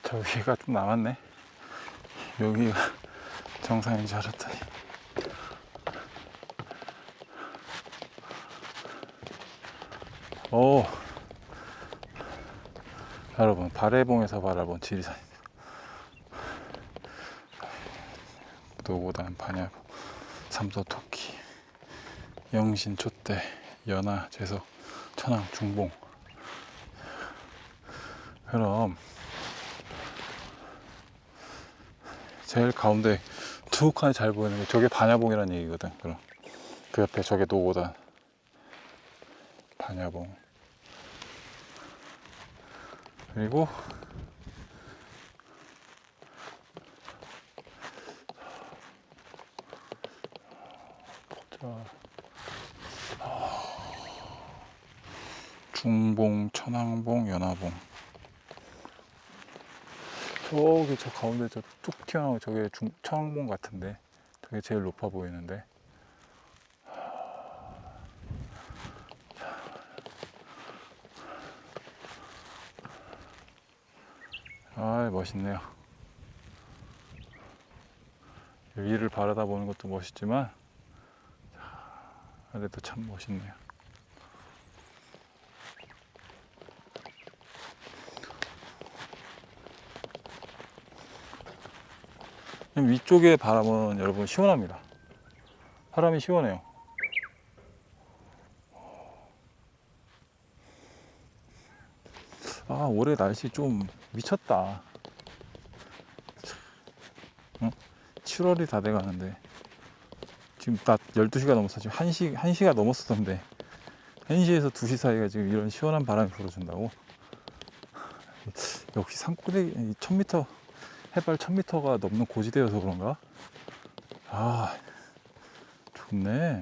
저 위가 좀 남았네. 여기가 정상인 줄 알았더니. 여러분, 발해봉에서 바라본 지리산입니다. 노고단, 반야봉, 삼도, 토끼, 영신, 촛대, 연화, 재석, 천왕, 중봉. 그럼 제일 가운데 툭 하나 잘 보이는 게 저게 반야봉이라는 얘기거든. 그럼 그 옆에 저게 노고단 반야봉. 그리고 자, 중봉, 천왕봉, 연화봉. 저기 저 가운데 저 툭 튀어나온 저게 천왕봉 같은데 저게 제일 높아 보이는데. 아, 멋있네요. 위를 바라다 보는 것도 멋있지만 아래도 참 멋있네요. 위쪽의 바람은 여러분 시원합니다. 바람이 시원해요. 아, 올해 날씨 좀 미쳤다. 응? 7월이 다 돼가는데 지금 낮 12시가 넘었어. 지금 1시가 넘었었는데 1시에서 2시 사이가 지금 이런 시원한 바람이 불어준다고. 역시 산골에 1000m 해발 1000m가 넘는 고지대여서 그런가? 아, 좋네.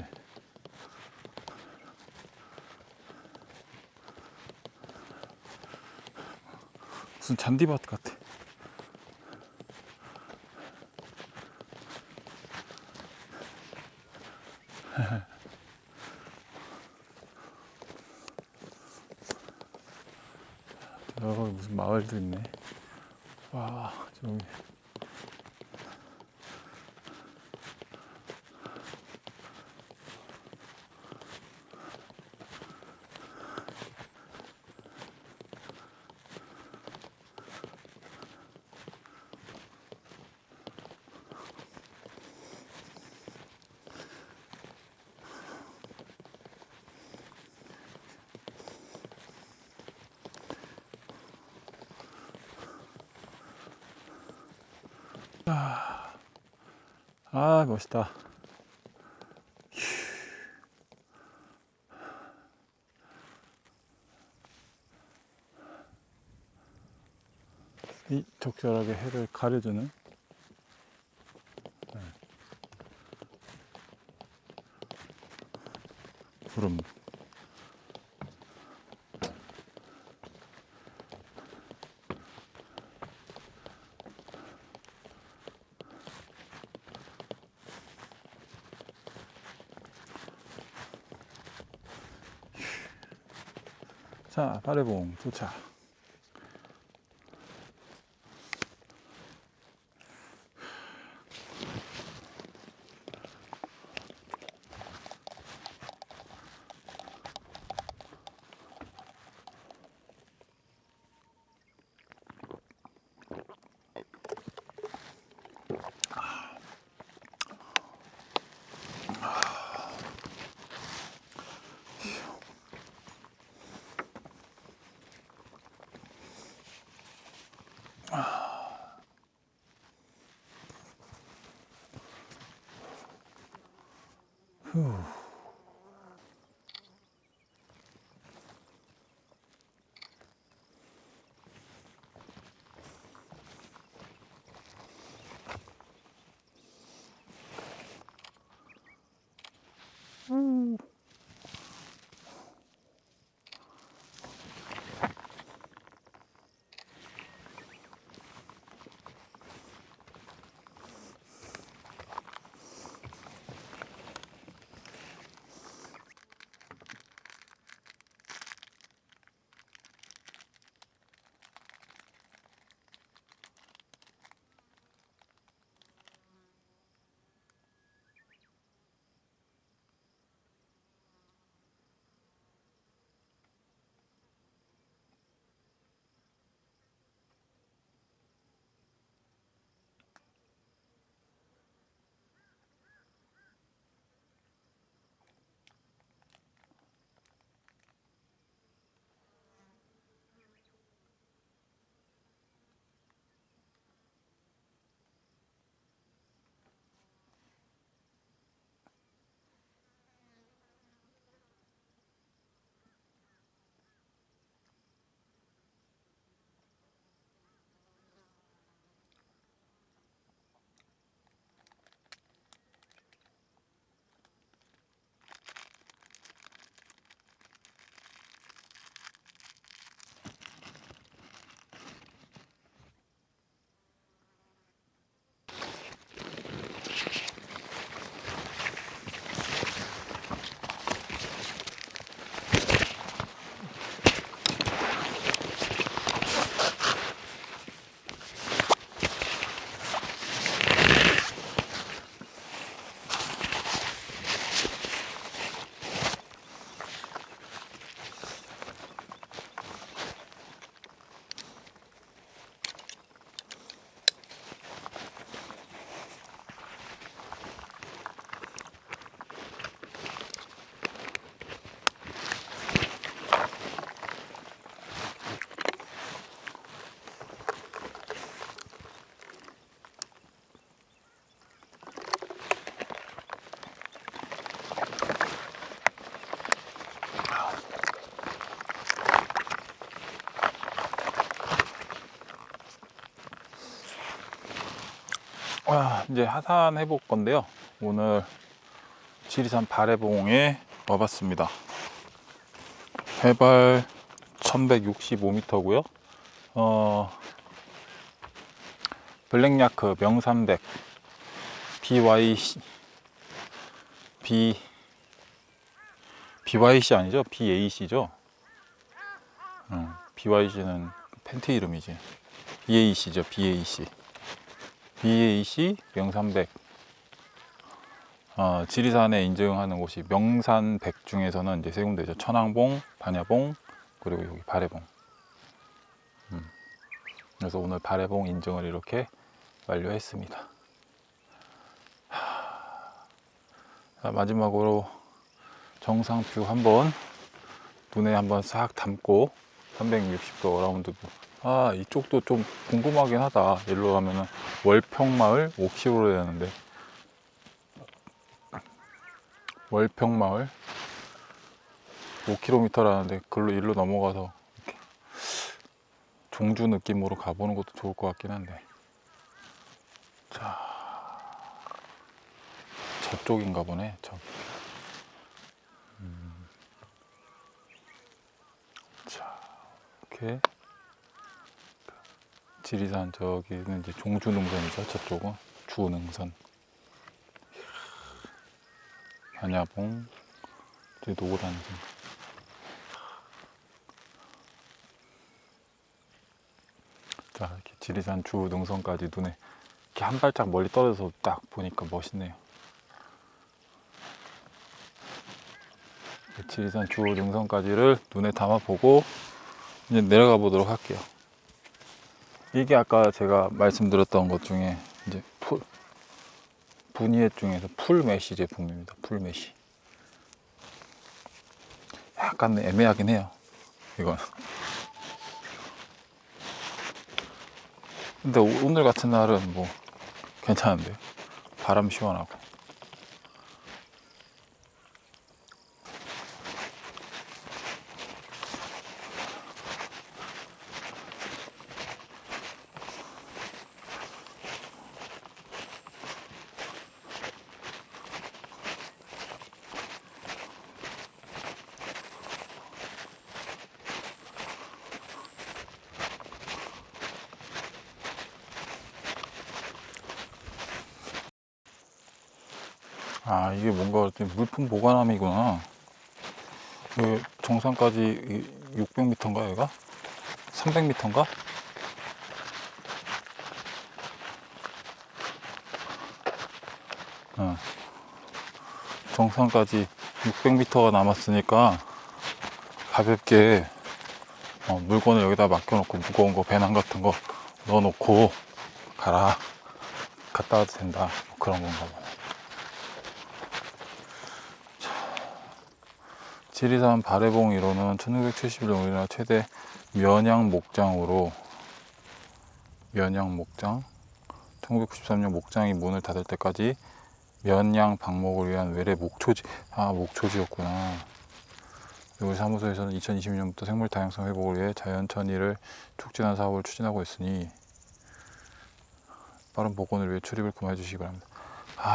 무슨 잔디밭 같아. 여기 무슨 마을도 있네. 와, 저기. 아, 멋있다. 이 적절하게 해를 가려주는 구름. 자, 파래봉 도착. 휴. 이제 하산해 볼 건데요. 오늘 지리산 바래봉에 와봤습니다. 해발 1165m고요. 블랙야크 명산백 BYC 아니죠? BAC죠? BYC는 팬티 이름이지. BAC죠, BAC 명산백. 지리산에 인증하는 곳이 명산백 중에서는 이제 세 군데죠. 천왕봉, 반야봉, 그리고 여기 바래봉. 그래서 오늘 바래봉 인증을 이렇게 완료했습니다. 자, 마지막으로 정상뷰 한번 눈에 한번 싹 담고 360도 어라운드. 이쪽도 좀 궁금하긴 하다. 일로 가면은 월평마을 5km로 되는데, 월평마을 5km라는데 글로 일로 넘어가서 이렇게 종주 느낌으로 가보는 것도 좋을 것 같긴 한데. 자, 저쪽인가 보네. 자, 이렇게 지리산, 저기는 이제 종주 능선이죠. 저쪽은 주능선. 반야봉, 노란선. 자, 이렇게 지리산 주 능선까지 눈에 이렇게 한 발짝 멀리 떨어져서 딱 보니까 멋있네요. 지리산 주 능선까지를 눈에 담아보고 이제 내려가 보도록 할게요. 이게 아까 제가 말씀드렸던 것 중에 이제 부니엣 중에서 풀메쉬 제품입니다. 풀메쉬. 약간 애매하긴 해요, 이건. 근데 오늘 같은 날은 뭐 괜찮은데, 바람 시원하고. 이게 뭔가 물품 보관함이구나. 정상까지 600m인가 얘가? 300m인가? 정상까지 600m가 남았으니까 가볍게 물건을 여기다 맡겨놓고 무거운 거, 배낭 같은 거 넣어놓고 가라, 갔다 와도 된다, 그런 건가 봐. 지리산 바래봉 1호는 1670년 우리나라 최대 면양 목장으로, 면양 목장, 1993년 목장이 문을 닫을 때까지 면양 방목을 위한 외래 목초지. 목초지였구나. 우리 사무소에서는 2020년부터 생물 다양성 회복을 위해 자연천이를 촉진하는 사업을 추진하고 있으니 빠른 복원을 위해 출입을 금하해 주시기 바랍니다.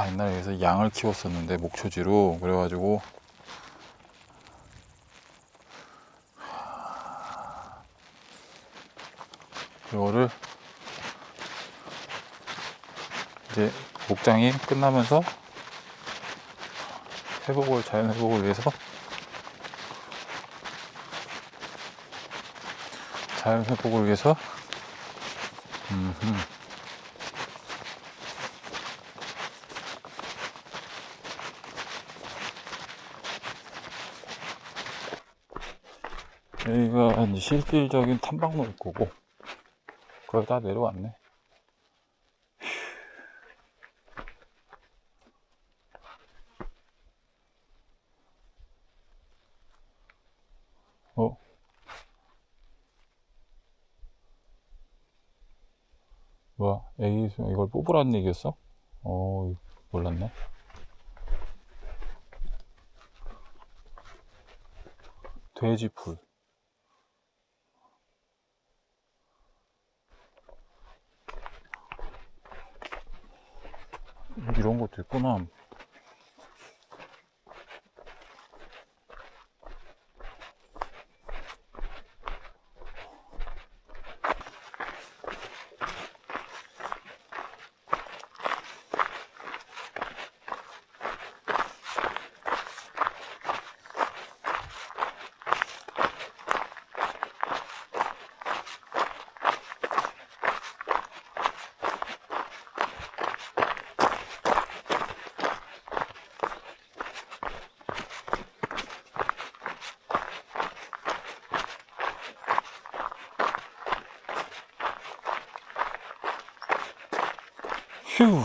옛날에 그래서 양을 키웠었는데 목초지로, 그래가지고 이거를 이제 목장이 끝나면서 자연 회복을 위해서 여기가 이제 실질적인 탐방로일 거고, 거의 다 내려왔네. 뭐야, 애기 이걸 뽑으라는 얘기였어? 몰랐네. 돼지풀. 됐구나. 휴.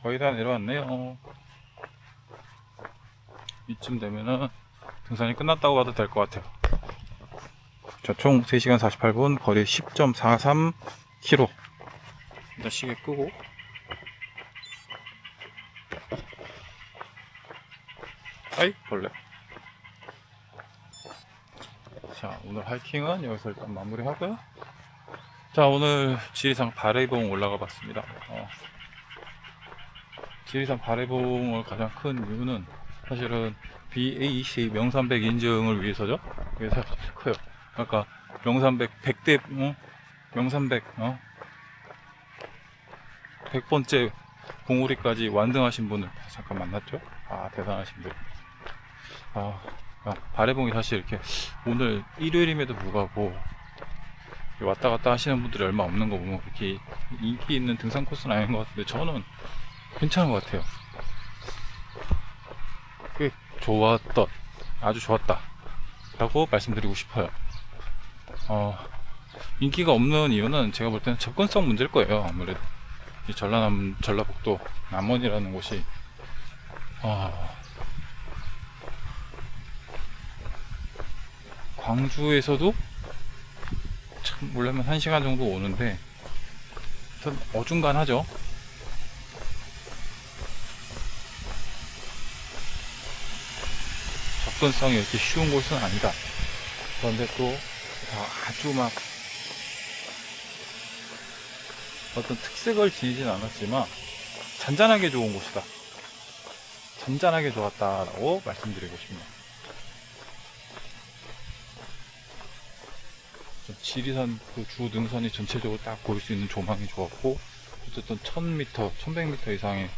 거의 다 내려왔네요. 이쯤 되면은 등산이 끝났다고 봐도 될 것 같아요. 자, 총 3시간 48분, 거리 10.43km. 일단 시계 끄고. 아이, 벌레. 자, 오늘 하이킹은 여기서 일단 마무리하고요. 자, 오늘 지리산 바래봉 올라가 봤습니다. 지리산 바래봉을 가장 큰 이유는 사실은 BAC 명산백 인증을 위해서죠. 그게 사실 커요. 그러니까 명산백 100대 명산백 100번째 봉우리까지 완등하신 분을 잠깐 만났죠. 아, 대단하신 분. 바래봉이 사실 이렇게 오늘 일요일임에도 불구하고 왔다 갔다 하시는 분들이 얼마 없는 거 보면 그렇게 인기 있는 등산 코스는 아닌 것 같은데 저는 괜찮은 것 같아요. 꽤 좋았던, 아주 좋았다 라고 말씀드리고 싶어요. 인기가 없는 이유는 제가 볼 때는 접근성 문제일 거예요. 아무래도 이 전라북도 남원이라는 곳이 광주에서도 참 원래면 1시간 정도 오는데 좀 어중간하죠. 접근성이 이렇게 쉬운 곳은 아니다. 그런데 또 아주 막 어떤 특색을 지니진 않았지만 잔잔하게 좋은 곳이다. 잔잔하게 좋았다라고 말씀드리고 싶네요. 지리산 그 주 능선이 전체적으로 딱 보일 수 있는 조망이 좋았고, 어쨌든 1000m, 1100m 이상의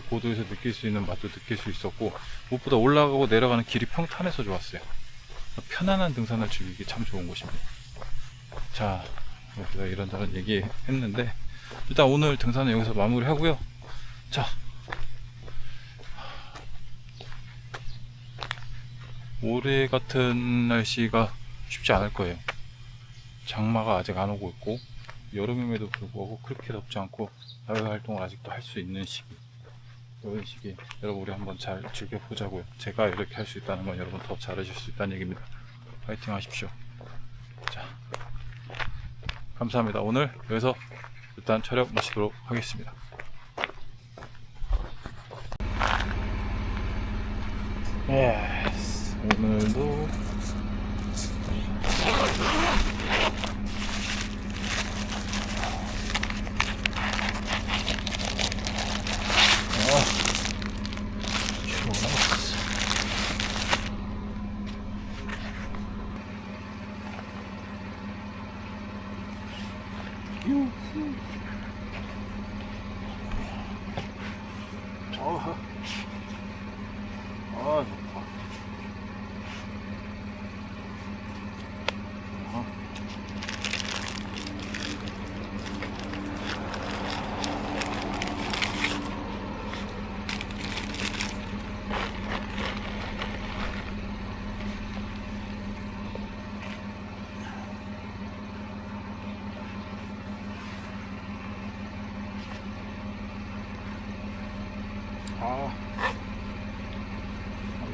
고도에서 느낄 수 있는 맛도 느낄 수 있었고, 무엇보다 올라가고 내려가는 길이 평탄해서 좋았어요. 편안한 등산을 즐기기 참 좋은 곳입니다. 자, 제가 이런저런 얘기했는데 일단 오늘 등산은 여기서 마무리 하고요. 자, 올해 같은 날씨가 쉽지 않을 거예요. 장마가 아직 안 오고 있고 여름임에도 불구하고 그렇게 덥지 않고 야외 활동을 아직도 할 수 있는 시기, 이런 시기 여러분 우리 한번 잘 즐겨보자고요. 제가 이렇게 할 수 있다는 건 여러분 더 잘하실 수 있다는 얘기입니다. 파이팅 하십시오. 자, 감사합니다. 오늘 여기서 일단 촬영 마치도록 하겠습니다. 예스. 오늘도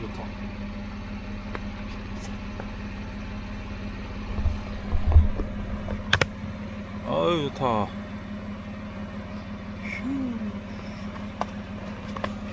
좋다. 아유, 좋다.